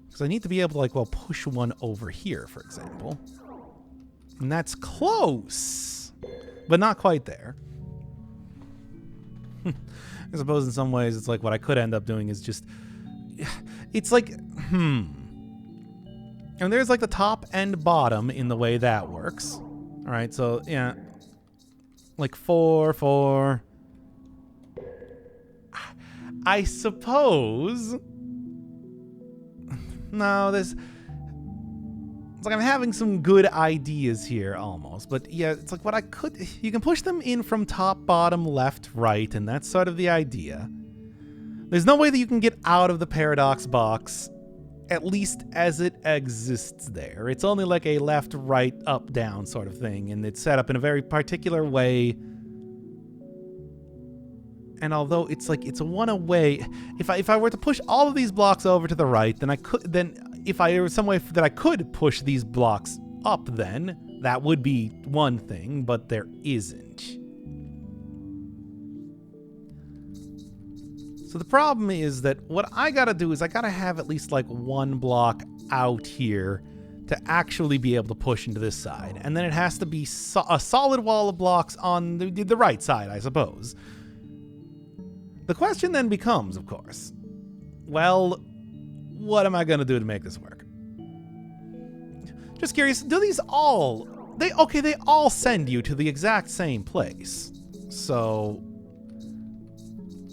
Because I need to be able to, like, well, push one over here, for example. And that's close, but not quite there. I suppose in some ways it's like what I could end up doing is just, it's like, and there's like the top and bottom in the way that works. All right, so yeah, like 4, 4. I suppose. No, it's like I'm having some good ideas here almost, but yeah, it's like what I could, you can push them in from top, bottom, left, right, and that's sort of the idea. There's no way that you can get out of the paradox box, at least as it exists there. It's only like a left, right, up, down sort of thing, and it's set up in a very particular way. And although it's like it's a one-way, if I were to push all of these blocks over to the right, then if there was some way that I could push these blocks up, then that would be one thing, but there isn't. So the problem is that what I gotta do is I gotta have at least like 1 block out here to actually be able to push into this side. And then it has to be a solid wall of blocks on the right side, I suppose. The question then becomes, of course, well, what am I going to do to make this work? Just curious, do these all... they all send you to the exact same place. So...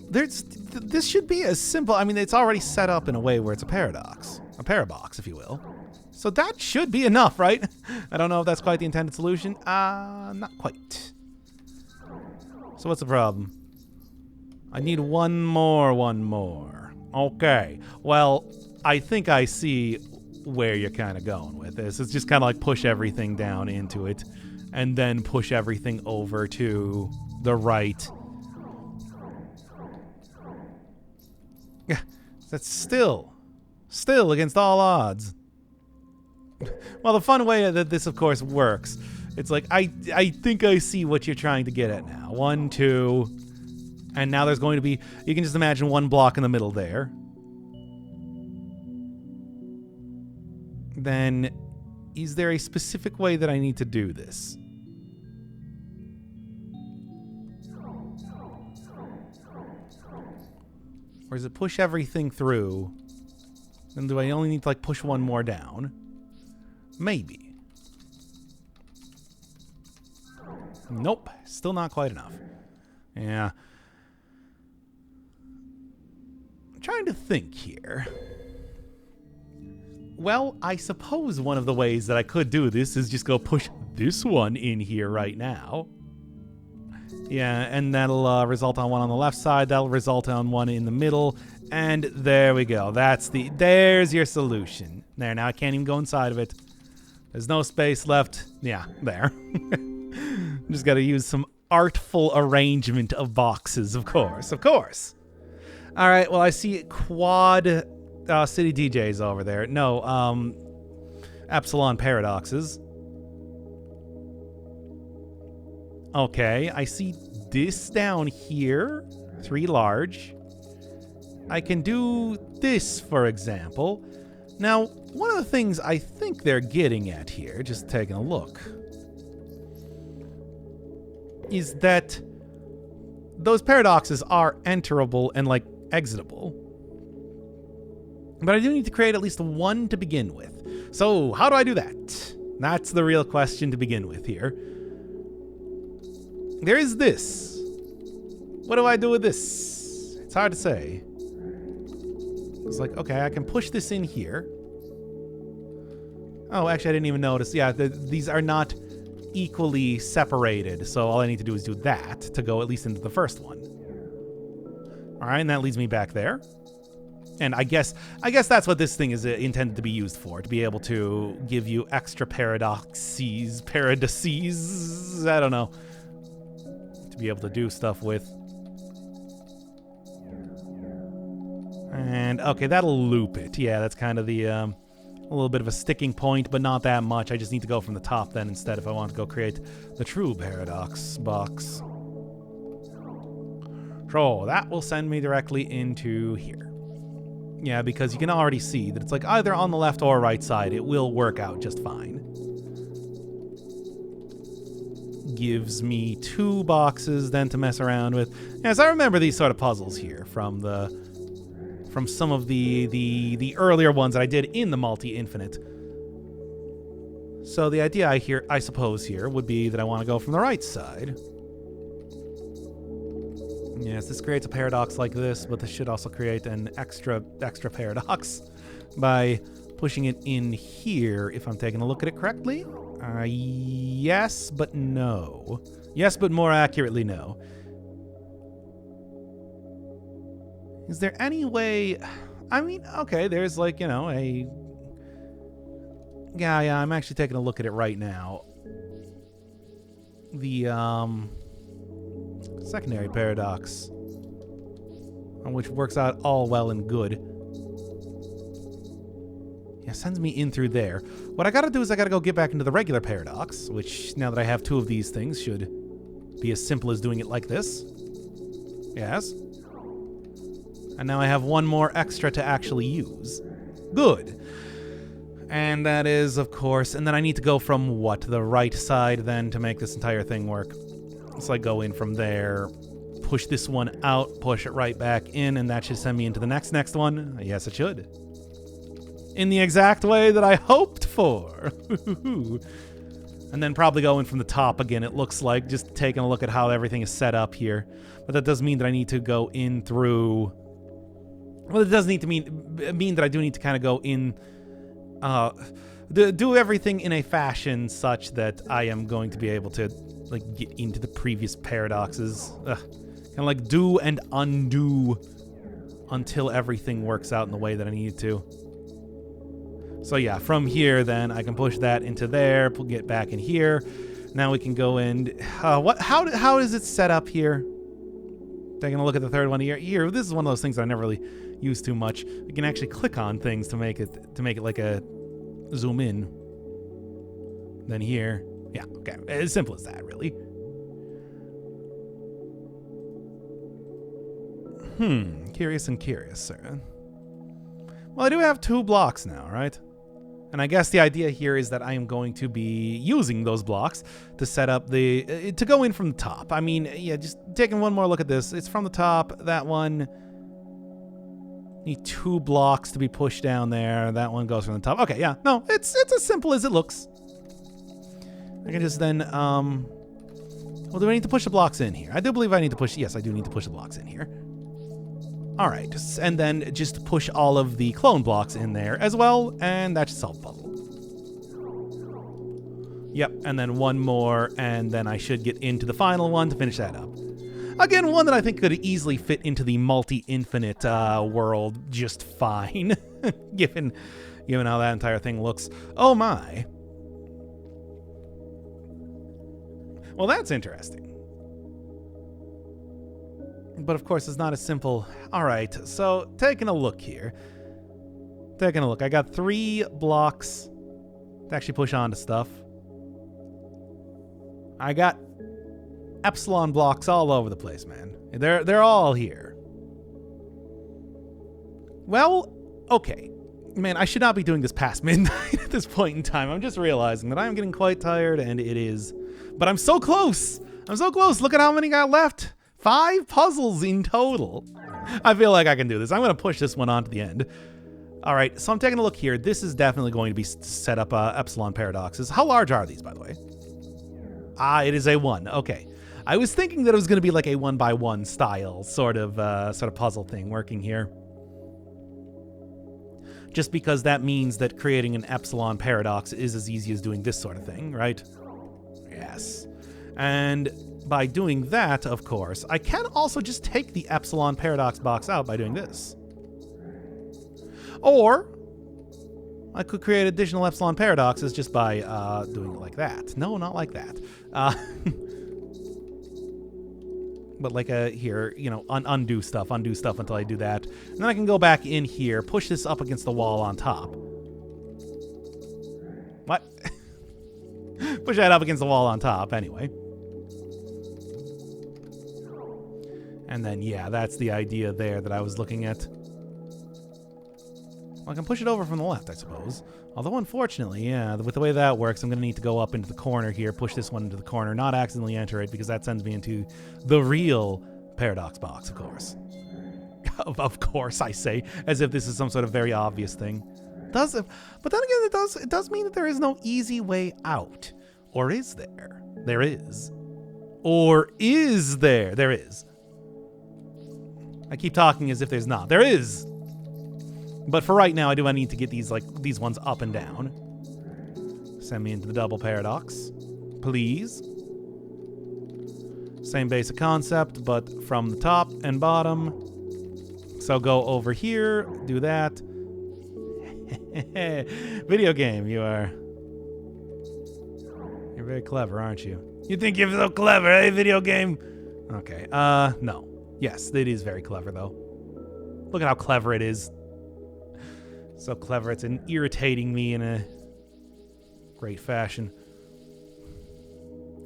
this should be as simple... I mean, it's already set up in a way where it's a paradox. A parabox, if you will. So that should be enough, right? I don't know if that's quite the intended solution. Not quite. So what's the problem? I need one more. Okay. Well, I think I see where you're kind of going with this. It's just kind of like push everything down into it and then push everything over to the right. Yeah, that's still against all odds. Well, the fun way that this, of course, works, it's like, I think I see what you're trying to get at now. 1, 2, and now there's going to be, you can just imagine one block in the middle there. Then, is there a specific way that I need to do this? Or is it push everything through? Then do I only need to, like, push one more down? Maybe. Nope. Still not quite enough. Yeah. I'm trying to think here. Well, I suppose one of the ways that I could do this is just go push this one in here right now. Yeah, and that'll result on one on the left side. That'll result on one in the middle. And there we go. There's your solution. There, now I can't even go inside of it. There's no space left. Yeah, there. Just got to use some artful arrangement of boxes, of course. Of course. All right, well, I see quad city DJs over there. No, Epsilon paradoxes. Okay, I see this down here. 3 large. I can do this, for example. Now, one of the things I think they're getting at here, just taking a look, is that those paradoxes are enterable and, like, exitable. But I do need to create at least one to begin with. So, how do I do that? That's the real question to begin with here. There is this. What do I do with this? It's hard to say. It's like, okay, I can push this in here. Oh, actually, I didn't even notice. Yeah, these are not equally separated, so all I need to do is do that to go at least into the first one. All right, and that leads me back there. And I guess that's what this thing is intended to be used for, to be able to give you extra paradoxes, I don't know, to be able to do stuff with. And, okay, that'll loop it. Yeah, that's kind of the, a little bit of a sticking point, but not that much. I just need to go from the top then instead if I want to go create the true paradox box. So, that will send me directly into here. Yeah, because you can already see that it's like either on the left or right side, it will work out just fine. Gives me 2 boxes then to mess around with. Yes, I remember these sort of puzzles here from some of the earlier ones that I did in the multi-infinite. So the idea I suppose here would be that I want to go from the right side. Yes, this creates a paradox like this, but this should also create an extra paradox by pushing it in here, if I'm taking a look at it correctly. Yes, but no. Yes, but more accurately, no. Is there any way... I mean, okay, there's like, you know, a... Yeah, I'm actually taking a look at it right now. The, secondary paradox, which works out all well and good. Yeah, sends me in through there. What I gotta do is I gotta go get back into the regular paradox, which, now that I have 2 of these things, should be as simple as doing it like this. Yes. And now I have 1 more extra to actually use. Good. And that is, of course, and then I need to go from what? The right side then to make this entire thing work. So I go in from there, push this one out, push it right back in, and that should send me into the next one. Yes, it should. In the exact way that I hoped for. And then probably go in from the top again, it looks like, just taking a look at how everything is set up here. But that does mean that I need to go in through... Well, it does need to mean that I do need to kind of go in... do everything in a fashion such that I am going to be able to, like, get into the previous paradoxes. Kind of like do and undo until everything works out in the way that I need it to. So yeah, from here then I can push that into there, get back in here. Now we can go in. How is it set up here? Taking a look at the third one here. This is one of those things that I never really use too much. You can actually click on things to make it like a zoom in. Then here, yeah, okay, as simple as that, really. Curious, sir. Well, I do have 2 blocks now, right? And I guess the idea here is that I am going to be using those blocks to set up to go in from the top. I mean, yeah, just taking one more look at this. It's from the top. That one, need 2 blocks to be pushed down there. That one goes from the top. Okay, yeah, no, it's as simple as it looks. I can just then, well, do I need to push the blocks in here? I do believe I need to push, yes, I do need to push the blocks in here. All right, and then just push all of the clone blocks in there as well, and that should solve the puzzle. Yep, and then one more, and then I should get into the final one to finish that up. Again, one that I think could easily fit into the multi-infinite world just fine, given how that entire thing looks. Oh my. Well, that's interesting. But of course, it's not as simple. All right, so taking a look here. I got 3 blocks to actually push onto stuff. I got Epsilon blocks all over the place, man. They're all here. Well, okay. Man, I should not be doing this past midnight at this point in time. I'm just realizing that I'm getting quite tired, and it is. But I'm so close. Look at how many got left. 5 puzzles in total. I feel like I can do this. I'm going to push this one on to the end. All right, so I'm taking a look here. This is definitely going to be set up Epsilon paradoxes. How large are these, by the way? It is a 1. Okay. I was thinking that it was going to be like a 1x1 style sort of puzzle thing working here. Just because that means that creating an Epsilon paradox is as easy as doing this sort of thing, right? Yes. And by doing that, of course, I can also just take the Epsilon paradox box out by doing this. Or I could create additional Epsilon paradoxes just by doing it like that. No, not like that. But like here, undo stuff until I do that. And then I can go back in here, push this up against the wall on top. What? Push that up against the wall on top, anyway. And then, yeah, that's the idea there that I was looking at. Well, I can push it over from the left, I suppose. Although, unfortunately, yeah, with the way that works, I'm going to need to go up into the corner here, push this one into the corner, not accidentally enter it, because that sends me into the real paradox box, of course. Of course, I say, as if this is some sort of very obvious thing. But then again, it does mean that there is no easy way out. Or is there? There is. Or is there? There is. I keep talking as if there's not. There is. But for right now, I need to get these ones up and down. Send me into the double paradox, please. Same basic concept, but from the top and bottom. So go over here, do that. Video game, you're very clever, aren't you? You think you're so clever, eh, video game? Okay, no. Yes, it is very clever, though. Look at how clever it is. So clever, it's irritating me in a great fashion.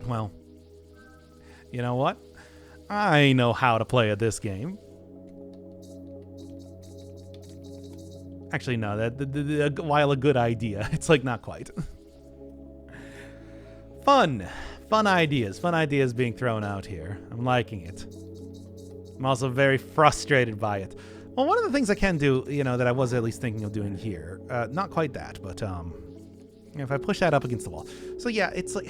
Well, you know what? I know how to play at this game. Actually, no, while a good idea, it's like not quite. Fun ideas being thrown out here. I'm liking it. I'm also very frustrated by it. Well, one of the things I can do, that I was at least thinking of doing here, not quite that, but if I push that up against the wall. So yeah, it's like,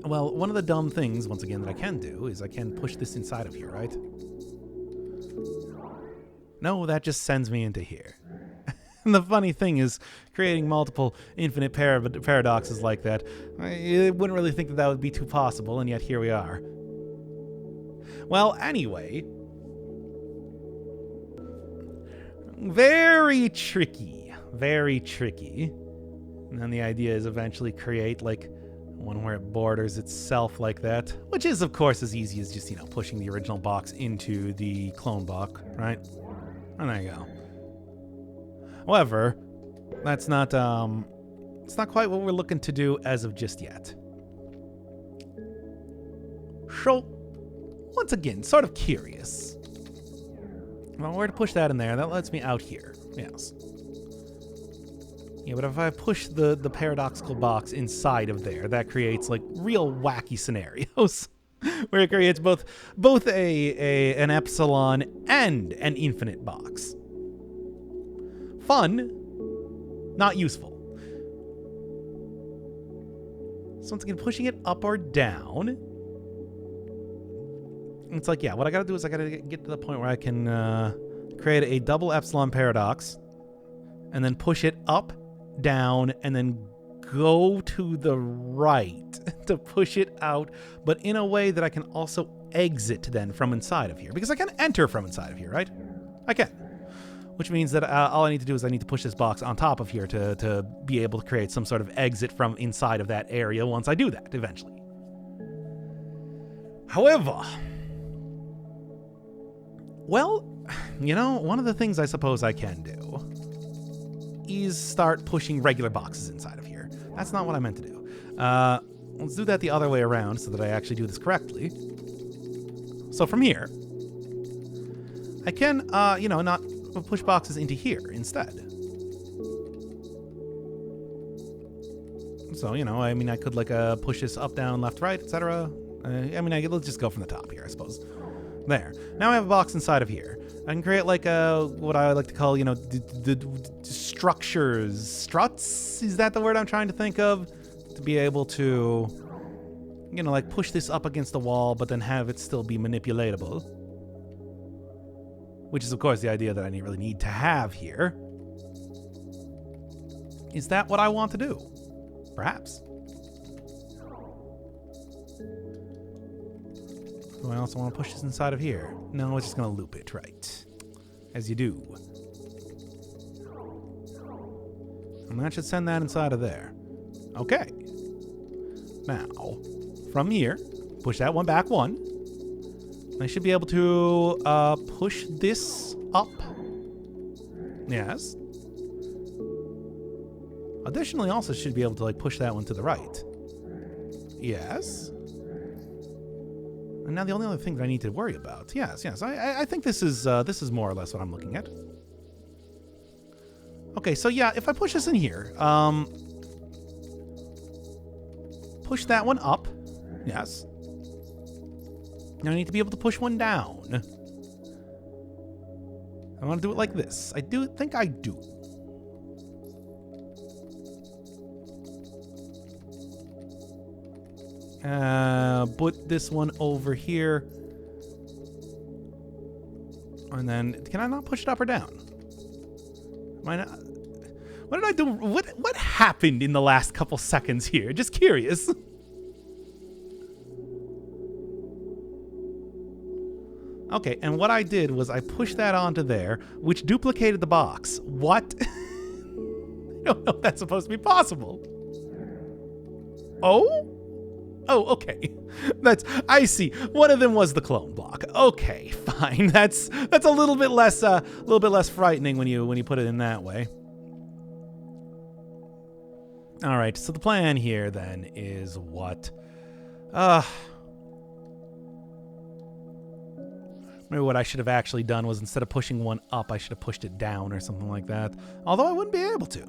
Well, one of the dumb things, once again, that I can do is I can push this inside of here, right? No, that just sends me into here. And the funny thing is, creating multiple infinite paradoxes like that, I wouldn't really think that would be too possible, and yet here we are. Well, anyway, very tricky. And then the idea is eventually create like one where it borders itself like that, which is of course as easy as just, pushing the original box into the clone block, right? And there you go. However, that's not it's not quite what we're looking to do as of just yet. So, once again, sort of curious. Well, where to push that in there? That lets me out here. Yes. Yeah, but if I push the paradoxical box inside of there, that creates like real wacky scenarios where it creates both an epsilon and an infinite box. Fun, not useful. So once again, pushing it up or down. It's like, yeah, what I gotta do is I gotta get to the point where I can create a double epsilon paradox and then push it up, down, and then go to the right to push it out, but in a way that I can also exit then from inside of here. Because I can enter from inside of here, right? I can. Which means that all I need to do is I need to push this box on top of here to be able to create some sort of exit from inside of that area once I do that, eventually. However, well, one of the things I suppose I can do is start pushing regular boxes inside of here. That's not what I meant to do. Let's do that the other way around so that I actually do this correctly. So from here, I can, not push boxes into here instead. So, I could push this up, down, left, right, etc. Let's just go from the top here, I suppose. There. Now I have a box inside of here. I can create what I like to call, the structures. Struts? Is that the word I'm trying to think of? To be able to, push this up against the wall, but then have it still be manipulatable. Which is, of course, the idea that I really need to have here. Is that what I want to do? Perhaps. Do I also want to push this inside of here? No, it's just going to loop it, right? As you do. And that should send that inside of there. Okay. Now, from here, push that one back one. I should be able to push this up. Yes. Additionally, also should be able to push that one to the right. Yes. And now the only other thing that I need to worry about. Yes. I think this is more or less what I'm looking at. Okay, so yeah, if I push this in here, push that one up. Yes. Now I need to be able to push one down. I want to do it like this. I do think I do. Put this one over here. And then, can I not push it up or down? Am I not? What did I do? What happened in the last couple seconds here? Just curious. Okay, and what I did was I pushed that onto there, which duplicated the box. What? I don't know if that's supposed to be possible. Oh? Oh, okay. I see. One of them was the clone block. Okay, fine. That's a little bit less frightening when you put it in that way. All right. So the plan here then is what? I'm Maybe what I should have actually done was instead of pushing one up, I should have pushed it down or something like that. Although I wouldn't be able to.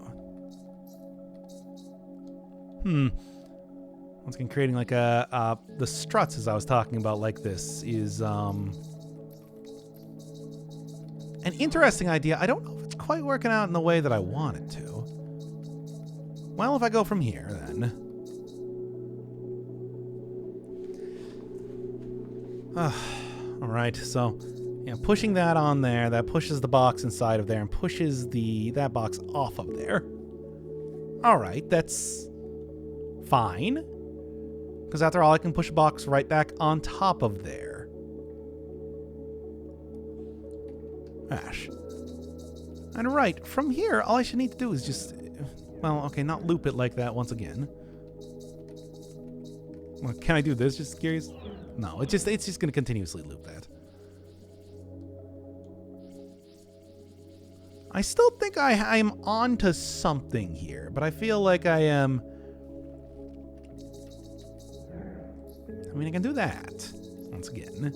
Once again, creating like the struts as I was talking about like this is an interesting idea. I don't know if it's quite working out in the way that I want it to. Well, if I go from here, then. All right, so pushing that on there, that pushes the box inside of there and pushes that box off of there. All right, that's fine. Because after all, I can push a box right back on top of there. Ash. And right, from here, all I should need to do is just, well, okay, not loop it like that once again. Well, can I do this? Just curious. No, it's just going to continuously loop that. I still think I'm onto something here, but I feel like I am. I mean, I can do that once again.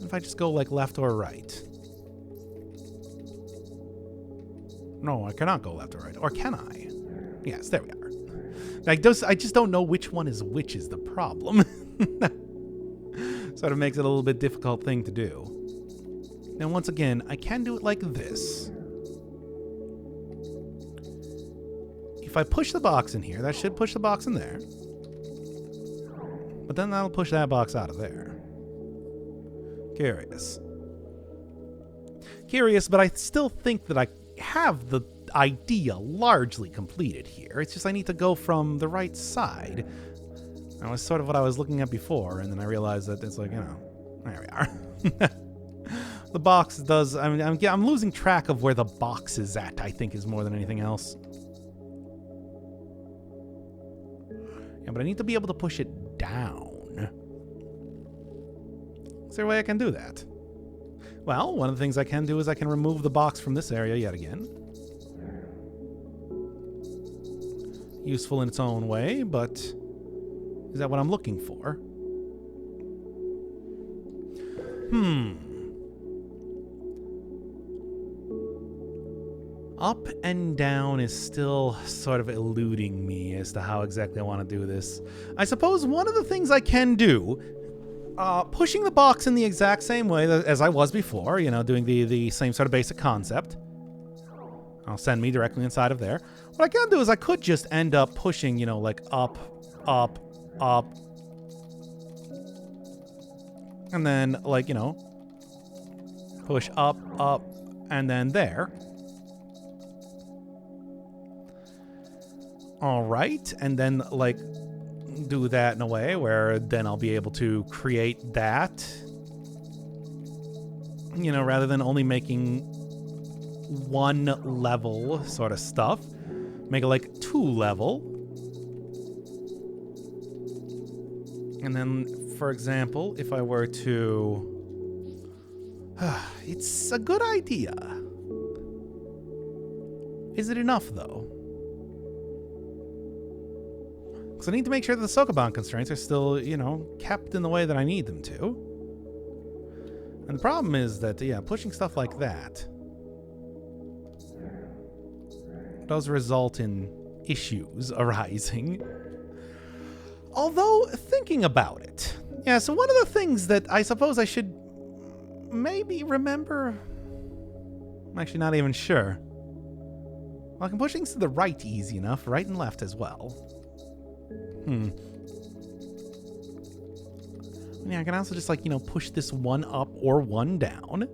If I just go like left or right. No, I cannot go left or right. Or can I? Yes, there we are. I just don't know which one is which is the problem. Sort of makes it a little bit difficult thing to do. Now, once again, I can do it like this. If I push the box in here, that should push the box in there. But then that'll push that box out of there. Curious. Curious, but I still think that I have the idea largely completed here. It's just I need to go from the right side. That was sort of what I was looking at before, and then I realized that it's like, there we are. The box does, I mean, I'm losing track of where the box is at, I think, is more than anything else. Yeah, but I need to be able to push it down. Is there a way I can do that? Well, one of the things I can do is I can remove the box from this area yet again. Useful in its own way, but is that what I'm looking for? Up and down is still sort of eluding me as to how exactly I want to do this. I suppose one of the things I can do, pushing the box in the exact same way as I was before, doing the same sort of basic concept. I'll send me directly inside of there. What I can do is I could just end up pushing, like up, up, up. And then, like, push up, up, and then there. All right, and then like do that in a way where then I'll be able to create that, rather than only making one level sort of stuff, make it like 2 level. And then, for example, if I were to, it's a good idea. Is it enough though? Because I need to make sure that the Sokoban constraints are still, kept in the way that I need them to. And the problem is that, pushing stuff like that does result in issues arising. Although, thinking about it, so one of the things that I suppose I should maybe remember, I'm actually not even sure. Well, I can push things to the right easy enough, right and left as well. Yeah, I can also just, push this one up or one down.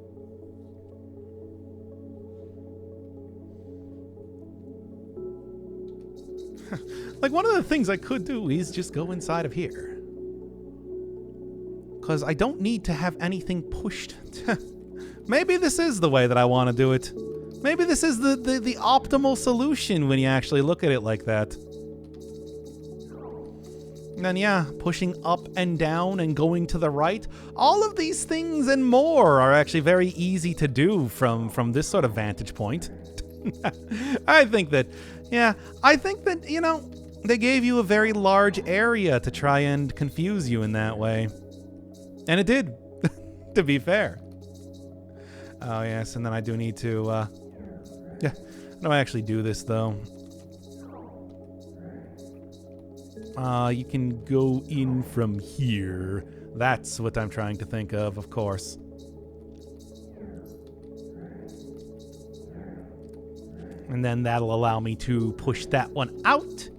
Like, one of the things I could do is just go inside of here. Because I don't need to have anything pushed. Maybe this is the way that I want to do it. Maybe this is the optimal solution when you actually look at it like that. And then, pushing up and down and going to the right. All of these things and more are actually very easy to do from this sort of vantage point. I think that, they gave you a very large area to try and confuse you in that way. And it did, to be fair. Oh, yes, and then I do need to, yeah. How do I actually do this, though? You can go in from here. That's what I'm trying to think of course. And then that'll allow me to push that one out.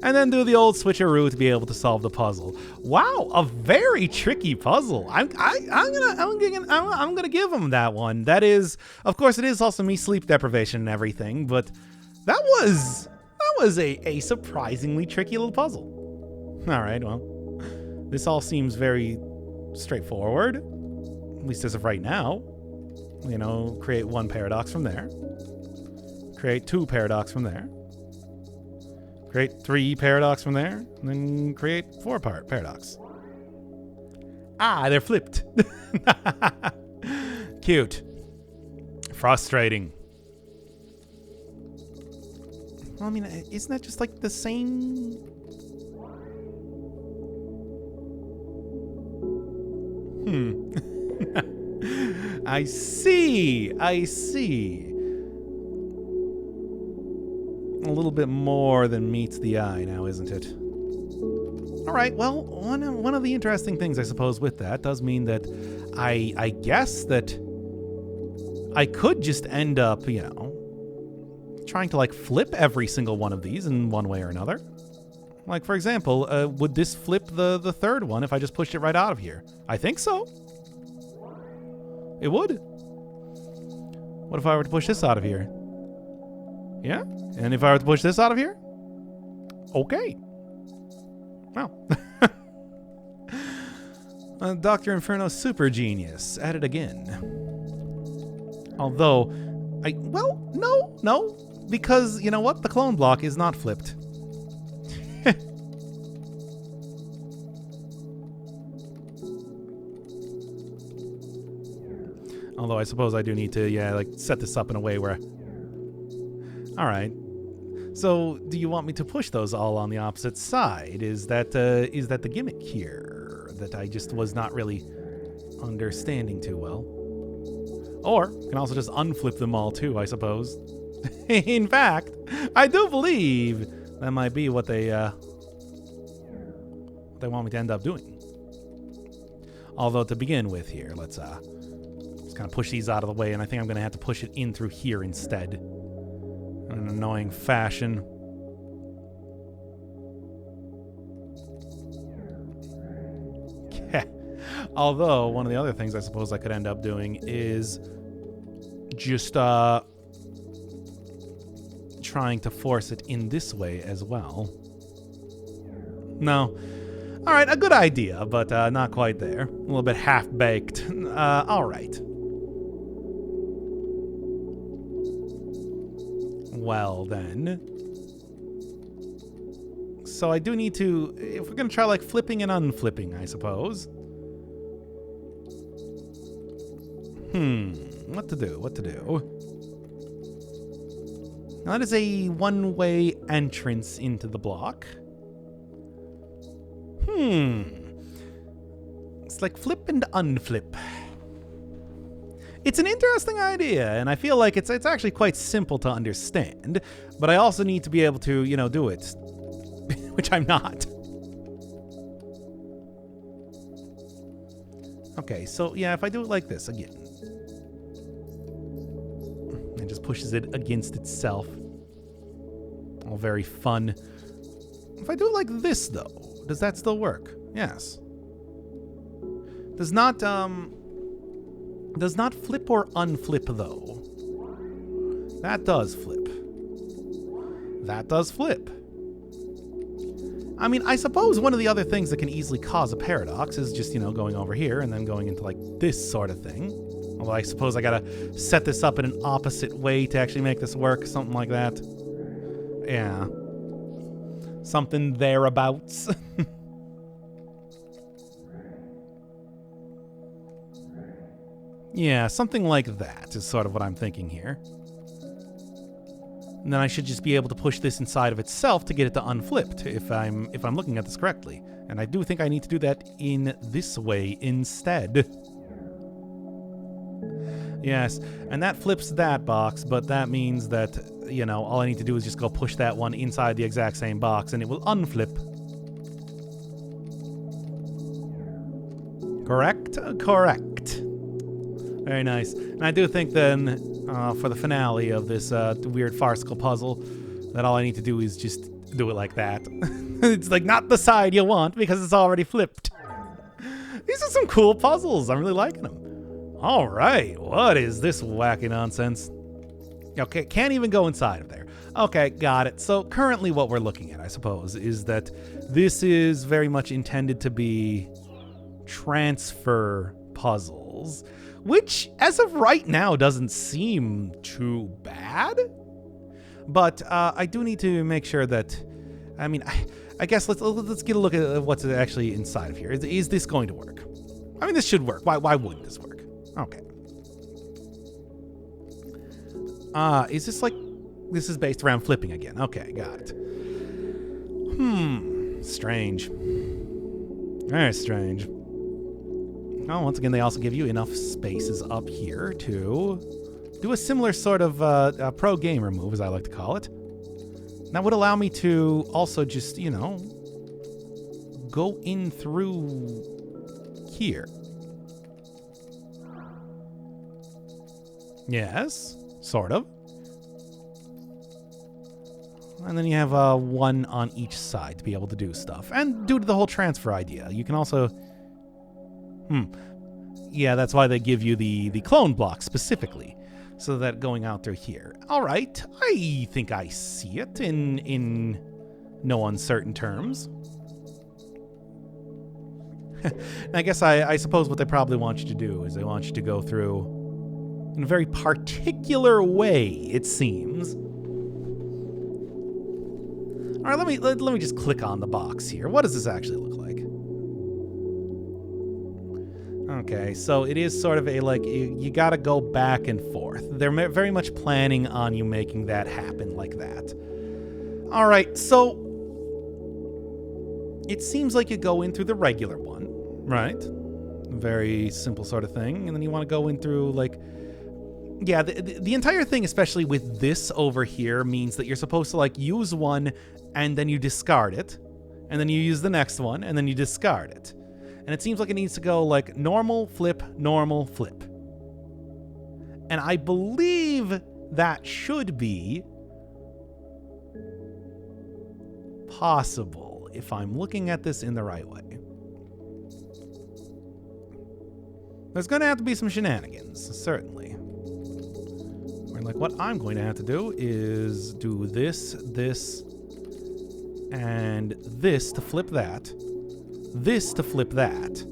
And then do the old switcheroo to be able to solve the puzzle. Wow, a very tricky puzzle. I'm gonna give him that one. That is, of course, it is also me sleep deprivation and everything, but that was a surprisingly tricky little puzzle. All right, well, this all seems very straightforward, at least as of right now. You know, create one paradox from there, create two paradox from there. Create 3 paradox from there, and then create 4 paradox. Ah, they're flipped. Cute. Frustrating. Well, I mean, isn't that just like the same? I see. A little bit more than meets the eye now, isn't it? All right, well, one of the interesting things, I suppose, with that does mean that I guess that I could just end up, you know, trying to, like, flip every single one of these in one way or another. Like, for example, would this flip the third one if I just pushed it right out of here? I think so. It would. What if I were to push this out of here? Yeah? And if I were to push this out of here? Okay. Well. Dr. Inferno Super Genius. At it again. Although, no. Because, you know what? The clone block is not flipped. Although I suppose I do need to, like, set this up in a way where... Alright. So, do you want me to push those all on the opposite side? Is that the gimmick here that I just was not really understanding too well? Or, you can also just unflip them all too, I suppose. In fact, I do believe that might be what they want me to end up doing. Although, to begin with here, let's just kind of push these out of the way, and I think I'm going to have to push it in through here instead. In an annoying fashion. Yeah. Although, one of the other things I suppose I could end up doing is just trying to force it in this way as well. No. Alright, a good idea, but not quite there. A little bit half-baked. Alright. Well, then. So I do need to... If we're going to try, like, flipping and unflipping, I suppose. What to do? Now, that is a one-way entrance into the block. It's like flip and unflip. It's an interesting idea, and I feel like it's actually quite simple to understand, but I also need to be able to, you know, do it. Which I'm not. Okay, so yeah, if I do it like this again. It just pushes it against itself. All very fun. If I do it like this, though, does that still work? Yes. Does not flip or unflip, though. That does flip. That does flip. I mean, I suppose one of the other things that can easily cause a paradox is just, you know, going over here and then going into, like, this sort of thing. Although I suppose I gotta set this up in an opposite way to actually make this work, something like that. Yeah. Something thereabouts. Yeah, something like that is sort of what I'm thinking here. And then I should just be able to push this inside of itself to get it to unflipped, if I'm looking at this correctly. And I do think I need to do that in this way instead. Yes, and that flips that box, but that means that, you know, all I need to do is just go push that one inside the exact same box, and it will unflip. Correct? Correct. Very nice. And I do think then, for the finale of this weird farcical puzzle, that all I need to do is just do it like that. It's like not the side you want because it's already flipped. These are some cool puzzles. I'm really liking them. All right, what is this wacky nonsense? Okay, can't even go inside of there. Okay, got it. So currently what we're looking at, I suppose, is that this is very much intended to be transfer puzzles, which as of right now doesn't seem too bad. But I do need to make sure that, I mean, I guess let's get a look at what's actually inside of here. Is this going to work? I mean, this should work. Why wouldn't this work? Okay. Is this like... This is based around flipping again. Okay, got it. Strange. Very strange. Oh, once again, they also give you enough spaces up here to do a similar sort of pro gamer move, as I like to call it. That would allow me to also just, you know, go in through here. Yes, sort of. And then you have one on each side to be able to do stuff. And due to the whole transfer idea, you can also... Yeah, that's why they give you the clone block specifically. So that going out through here. All right, I think I see it in no uncertain terms. I guess I suppose what they probably want you to do is they want you to go through in a very particular way, it seems. All right, let me just click on the box here. What does this actually look like? Okay, so it is sort of a, like, you gotta go back and forth. They're very much planning on you making that happen like that. All right, so it seems like you go in through the regular one, right? Very simple sort of thing. And then you want to go in through, like... Yeah, the entire thing, especially with this over here, means that you're supposed to, like, use one and then you discard it. And then you use the next one and then you discard it. And it seems like it needs to go, like, normal, flip, normal, flip. And I believe that should be possible if I'm looking at this in the right way. There's going to have to be some shenanigans, certainly. Like, what I'm going to have to do is do this, this, and this to flip that, this to flip that,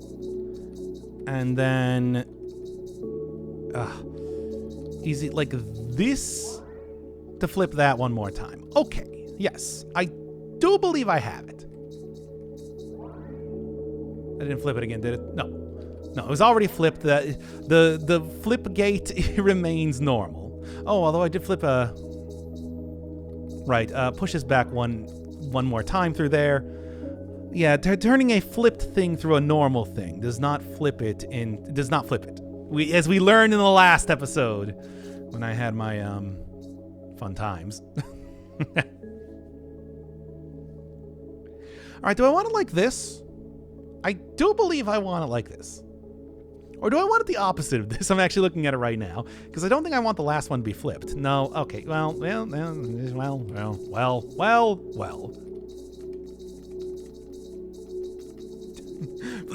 and then, is it like this to flip that one more time? Okay, yes, I do believe I have it. I didn't flip it again, did it? No. No, it was already flipped. The flip gate remains normal. Oh, although I did flip a... Right, pushes back one more time through there. Yeah, turning a flipped thing through a normal thing does not flip it. As we learned in the last episode, when I had my fun times. All right, do I want it like this? I do believe I want it like this. Or do I want it the opposite of this? I'm actually looking at it right now, because I don't think I want the last one to be flipped. No, okay, well. Flip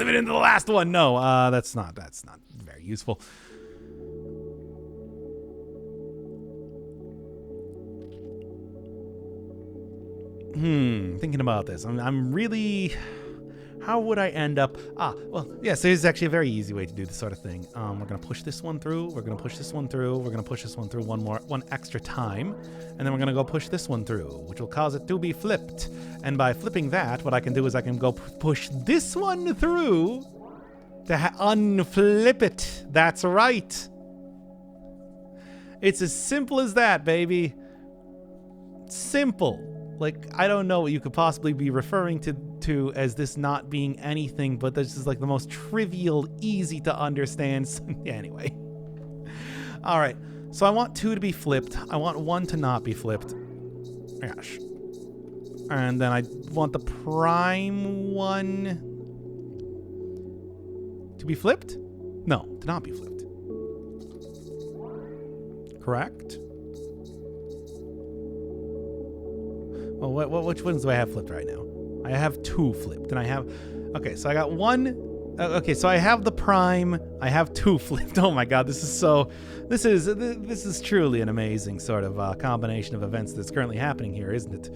it into the last one. No, that's not very useful. Thinking about this, I'm really... How would I end up? Well, yes, there's actually a very easy way to do this sort of thing. We're going to push this one through. We're going to push this one through. We're going to push this one through one extra time. And then we're going to go push this one through, which will cause it to be flipped. And by flipping that, what I can do is I can go push this one through to unflip it. That's right. It's as simple as that, baby. Simple. Like, I don't know what you could possibly be referring to to as this not being anything, but this is like the most trivial, easy to understand. Anyway. All right. So I want 2 to be flipped. I want 1 to not be flipped. Gosh. And then I want the prime one to be flipped? No, to not be flipped. Correct? Well, which ones do I have flipped right now? I have 2 flipped, and I have... Okay, so I got 1... Okay, so I have the prime. I have 2 flipped. Oh my god, this is so... This is truly an amazing sort of combination of events that's currently happening here, isn't it?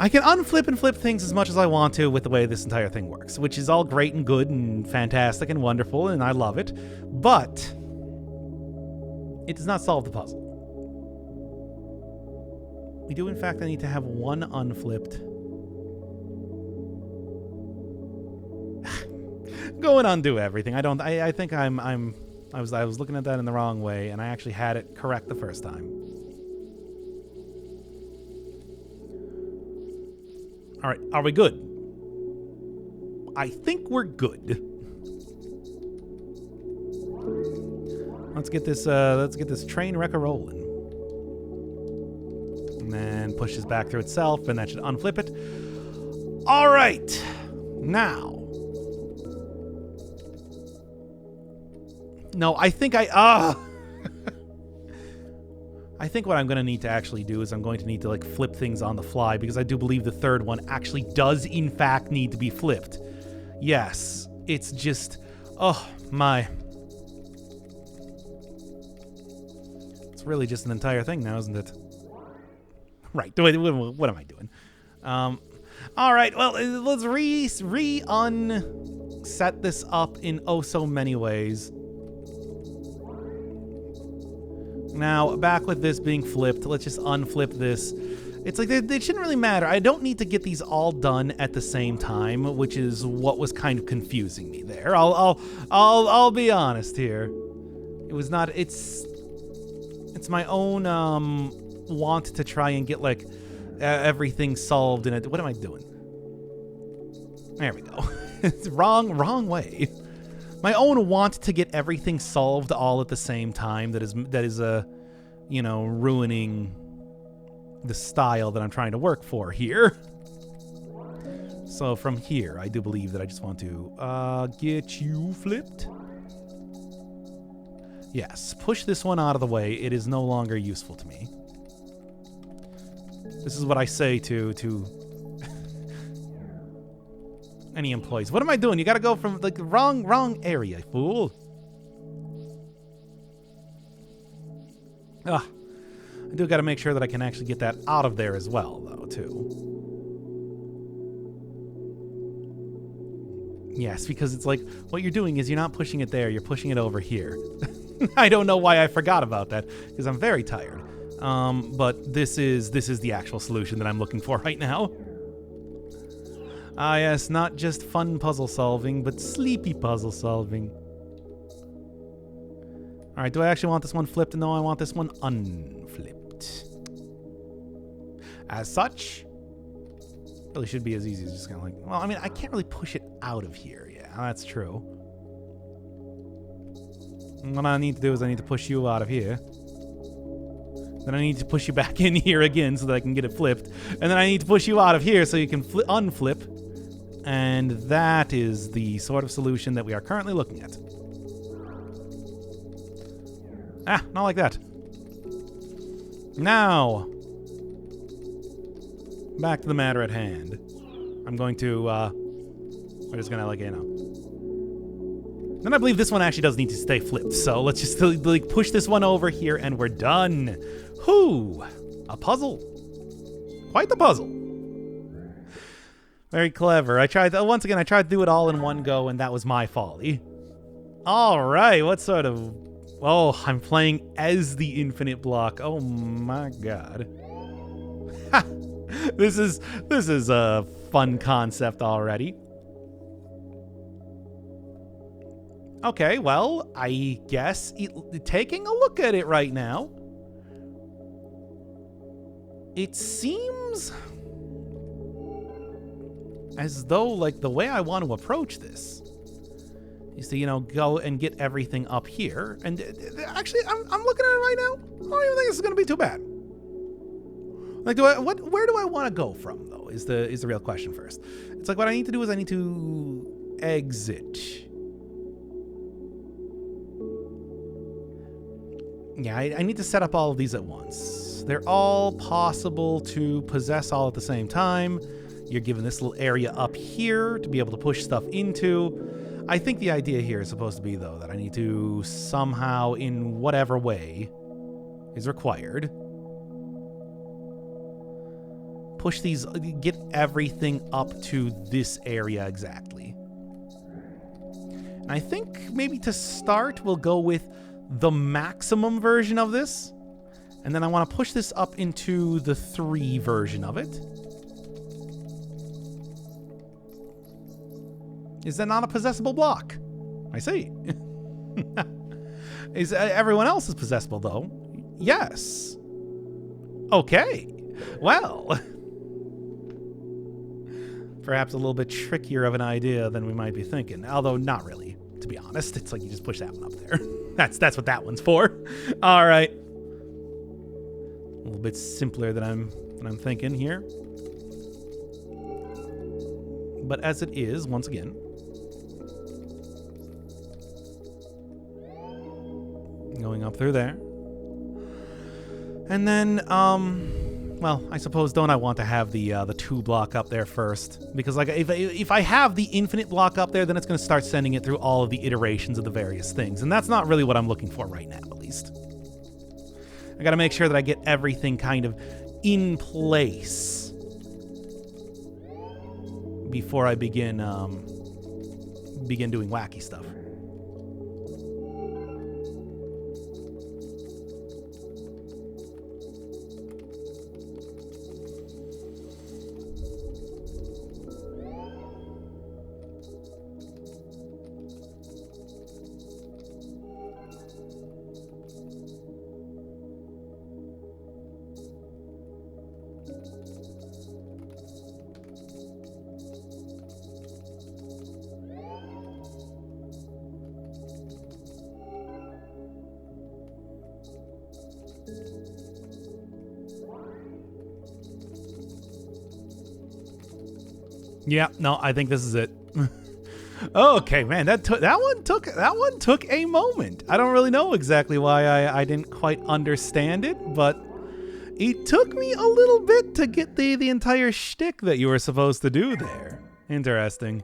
I can unflip and flip things as much as I want to with the way this entire thing works, which is all great and good and fantastic and wonderful, and I love it. But it does not solve the puzzle. We do, in fact, I need to have 1 unflipped. Go and undo everything. I think I was looking at that in the wrong way, and I actually had it correct the first time. All right, are we good? I think we're good. Let's get this train wreck a rolling. And then pushes back through itself, and that should unflip it. All right, now. No, I think I think what I'm going to need to actually do is I'm going to need to like flip things on the fly, because I do believe the third one actually does in fact need to be flipped. Yes, it's just, oh my. It's really just an entire thing now, isn't it? Right, what am I doing? All right, well, let's set this up in oh so many ways. Now, back with this being flipped, let's just unflip this. It's like they shouldn't really matter. I don't need to get these all done at the same time, which is what was kind of confusing me there. I'll be honest here. It was not. It's my own want to try and get like everything solved in it. What am I doing? There we go. It's wrong way. My own want to get everything solved all at the same time that is ruining the style that I'm trying to work for here. So from here, I do believe that I just want to get you flipped. Yes, push this one out of the way. It is no longer useful to me. This is what I say to any employees. What am I doing? You gotta go from like the wrong area, fool. I do gotta make sure that I can actually get that out of there as well, though, too. Yes, because it's like, what you're doing is you're not pushing it there, you're pushing it over here. I don't know why I forgot about that, because I'm very tired. But this is the actual solution that I'm looking for right now. Ah, yes, not just fun puzzle solving, but sleepy puzzle solving. All right, do I actually want this one flipped? No, I want this one unflipped. As such, really should be as easy as just kind of like, well, I mean, I can't really push it out of here. Yeah, that's true. What I need to do is I need to push you out of here. Then I need to push you back in here again so that I can get it flipped. And then I need to push you out of here so you can unflip. And that is the sort of solution that we are currently looking at. Ah, not like that. Now, back to the matter at hand. I'm going to, we're just gonna, like, Then I believe this one actually does need to stay flipped, so let's just, like, push this one over here and we're done. Whew, a puzzle. Quite the puzzle. Very clever. I tried to do it all in one go, and that was my folly. All right, what sort of... Oh, I'm playing as the infinite block. Oh my god. Ha! This is a fun concept already. Okay, well, I guess taking a look at it right now, it seems as though, like, the way I want to approach this is to, you know, go and get everything up here. And actually, I'm looking at it right now. I don't even think this is going to be too bad. Like, where do I want to go from, though, is the real question first. It's like, what I need to do is I need to exit. Yeah, I need to set up all of these at once. They're all possible to possess all at the same time. You're given this little area up here to be able to push stuff into. I think the idea here is supposed to be, though, that I need to somehow, in whatever way is required, push these, get everything up to this area exactly. And I think maybe to start, we'll go with the maximum version of this. And then I want to push this up into the 3 version of it. Is that not a possessable block? I see. Is everyone else is possessable, though? Yes. Okay. Well, perhaps a little bit trickier of an idea than we might be thinking. Although not really, to be honest. It's like you just push that one up there. That's what that one's for. All right. A little bit simpler than I'm thinking here. But as it is, once again, going up through there. And then, well, I suppose, don't I want to have the 2 block up there first? Because, like, if I have the infinite block up there, then it's going to start sending it through all of the iterations of the various things. And that's not really what I'm looking for right now, at least. I got to make sure that I get everything kind of in place before I begin doing wacky stuff. Yeah, no, I think this is it. Okay, man, that one took a moment. I don't really know exactly why I didn't quite understand it, but it took me a little bit to get the entire shtick that you were supposed to do there. Interesting.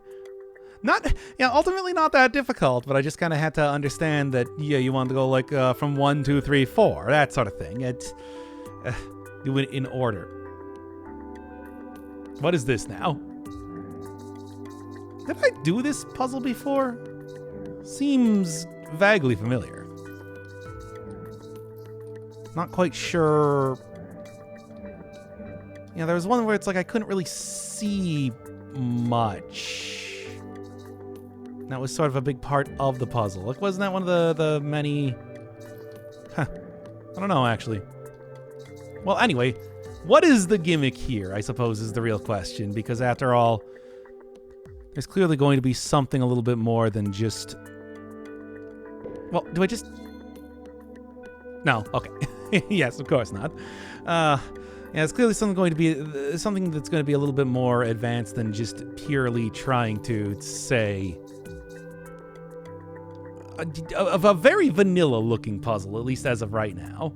Ultimately not that difficult, but I just kind of had to understand that, yeah, you want to go like from 1, 2, 3, 4, that sort of thing. It's do it in order. What is this now? Did I do this puzzle before? Seems vaguely familiar. Not quite sure. Yeah, there was one where it's like I couldn't really see much. That was sort of a big part of the puzzle. Like, wasn't that one of the many... Huh. I don't know, actually. Well, anyway, what is the gimmick here, I suppose, is the real question. Because after all, there's clearly going to be something a little bit more than just... Well, do I just... No, okay. Yes, of course not. Yeah, it's clearly something that's going to be a little bit more advanced than just purely trying to say... Of a very vanilla-looking puzzle, at least as of right now.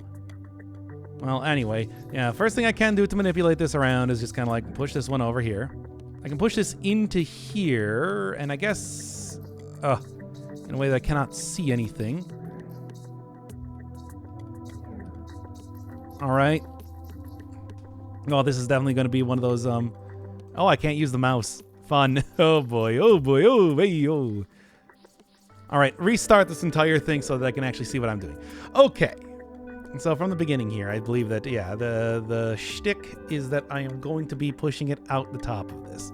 Well, anyway, yeah, first thing I can do to manipulate this around is just kind of like push this one over here. I can push this into here, and I guess, in a way that I cannot see anything. All right. Oh, this is definitely going to be one of those, oh, I can't use the mouse. Fun. Oh boy, oh boy, oh, hey, oh. All right, restart this entire thing so that I can actually see what I'm doing. Okay. And so from the beginning here, I believe that, yeah, the shtick is that I am going to be pushing it out the top of this.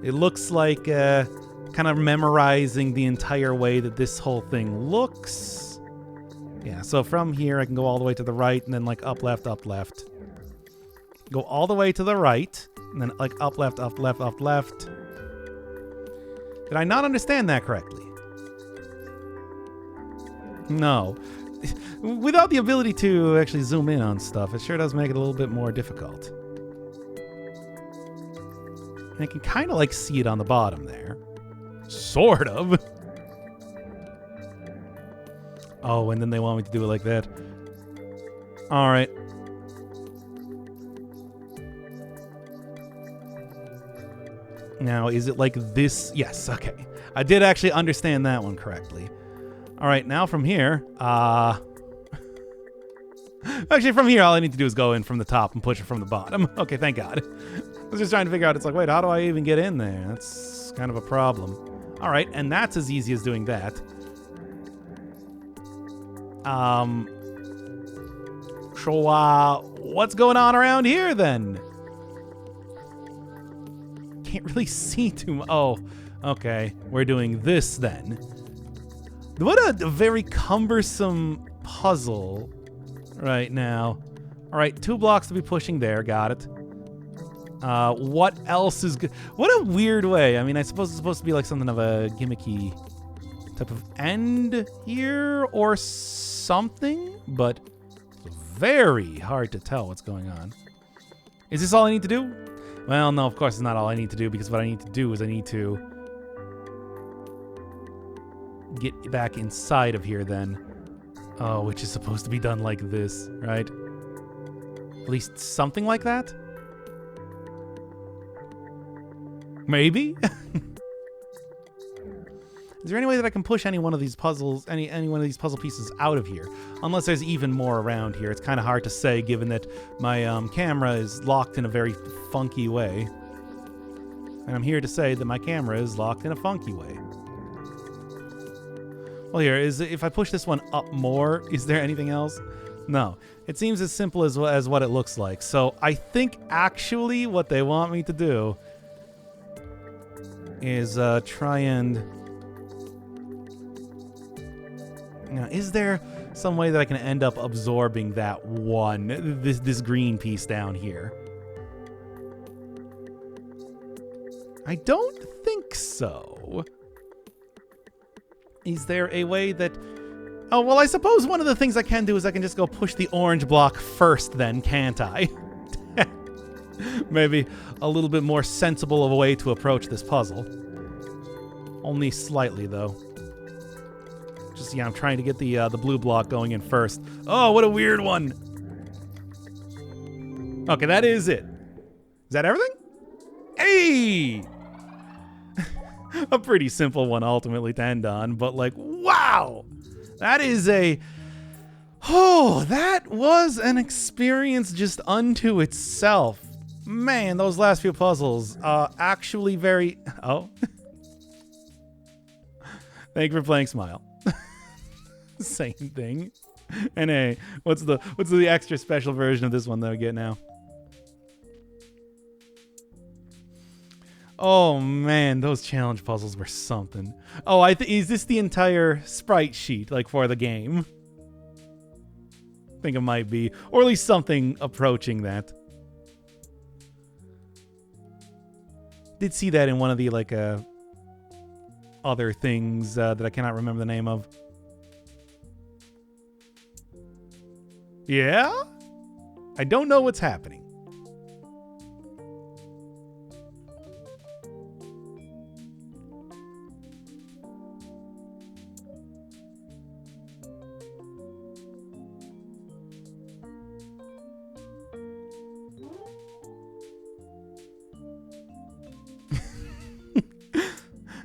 It looks like kind of memorizing the entire way that this whole thing looks. Yeah, so from here, I can go all the way to the right, and then like up, left, up, left. Go all the way to the right, and then like up, left, up, left, up, left. Did I not understand that correctly? No. Without the ability to actually zoom in on stuff, it sure does make it a little bit more difficult. And I can kind of like see it on the bottom there. Sort of. Oh, and then they want me to do it like that. All right. Now, is it like this? Yes, okay. I did actually understand that one correctly. All right, now from here, actually from here, all I need to do is go in from the top and push it from the bottom. Okay, thank God. I was just trying to figure out, it's like, wait, how do I even get in there? That's kind of a problem. All right, and that's as easy as doing that. So, what's going on around here then? Can't really see too much. Oh, okay. We're doing this then. What a very cumbersome puzzle right now. All right, 2 blocks to be pushing there. Got it. What else is good? What a weird way. I mean, I suppose it's supposed to be like something of a gimmicky type of end here or something, but it's very hard to tell what's going on. Is this all I need to do? Well, no, of course it's not all I need to do, because what I need to do is I need to get back inside of here then. Oh, which is supposed to be done like this, right? At least something like that? Maybe? Is there any way that I can push any one of these puzzles, any one of these puzzle pieces out of here? Unless there's even more around here. It's kind of hard to say, given that my camera is locked in a very funky way. And I'm here to say that my camera is locked in a funky way. Well, here is, if I push this one up more, is there anything else? No. It seems as simple as what it looks like. So I think actually what they want me to do is try and... Now, is there some way that I can end up absorbing that one, this green piece down here? I don't think so. Is there a way that... Oh, well, I suppose one of the things I can do is I can just go push the orange block first then, can't I? Maybe a little bit more sensible of a way to approach this puzzle. Only slightly, though. Just, yeah, I'm trying to get the blue block going in first. Oh, what a weird one. Okay, that is it. Is that everything? Hey! A pretty simple one ultimately to end on, but like, wow! That is a... Oh, that was an experience just unto itself. Man, those last few puzzles actually very... Oh. Thank you for playing Smile. Same thing. And hey, what's the extra special version of this one that I get now? Oh man, those challenge puzzles were something. Oh, is this the entire sprite sheet, like, for the game? I think it might be, or at least something approaching that. Did see that in one of the like other things that I cannot remember the name of. Yeah? I don't know what's happening.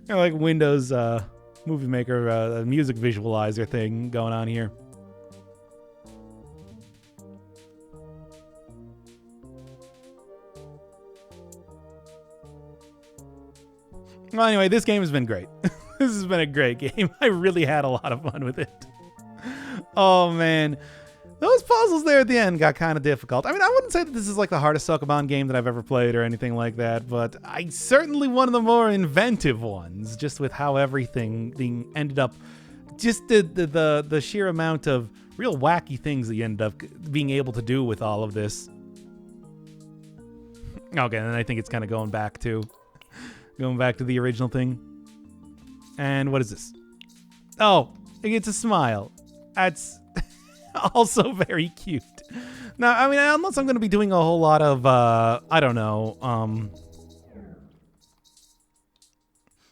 Like Windows Movie Maker music visualizer thing going on here. Well, anyway, this game has been great. This has been a great game. I really had a lot of fun with it. Oh, man. Those puzzles there at the end got kind of difficult. I mean, I wouldn't say that this is like the hardest Pokemon game that I've ever played or anything like that, but certainly one of the more inventive ones, just with how everything ended up, just the sheer amount of real wacky things that you ended up being able to do with all of this. Okay, and I think it's kind of going back to the original thing. And what is this? Oh, it's a smile. That's also very cute. Now, I mean, unless I'm going to be doing a whole lot of, I don't know,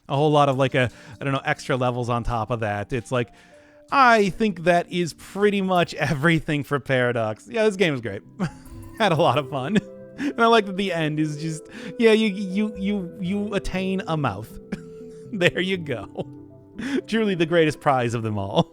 a whole lot of like extra levels on top of that. It's like, I think that is pretty much everything for Paradox. Yeah, this game is great. Had a lot of fun. And I like that the end is just, yeah, you attain a mouth. There you go. Truly the greatest prize of them all.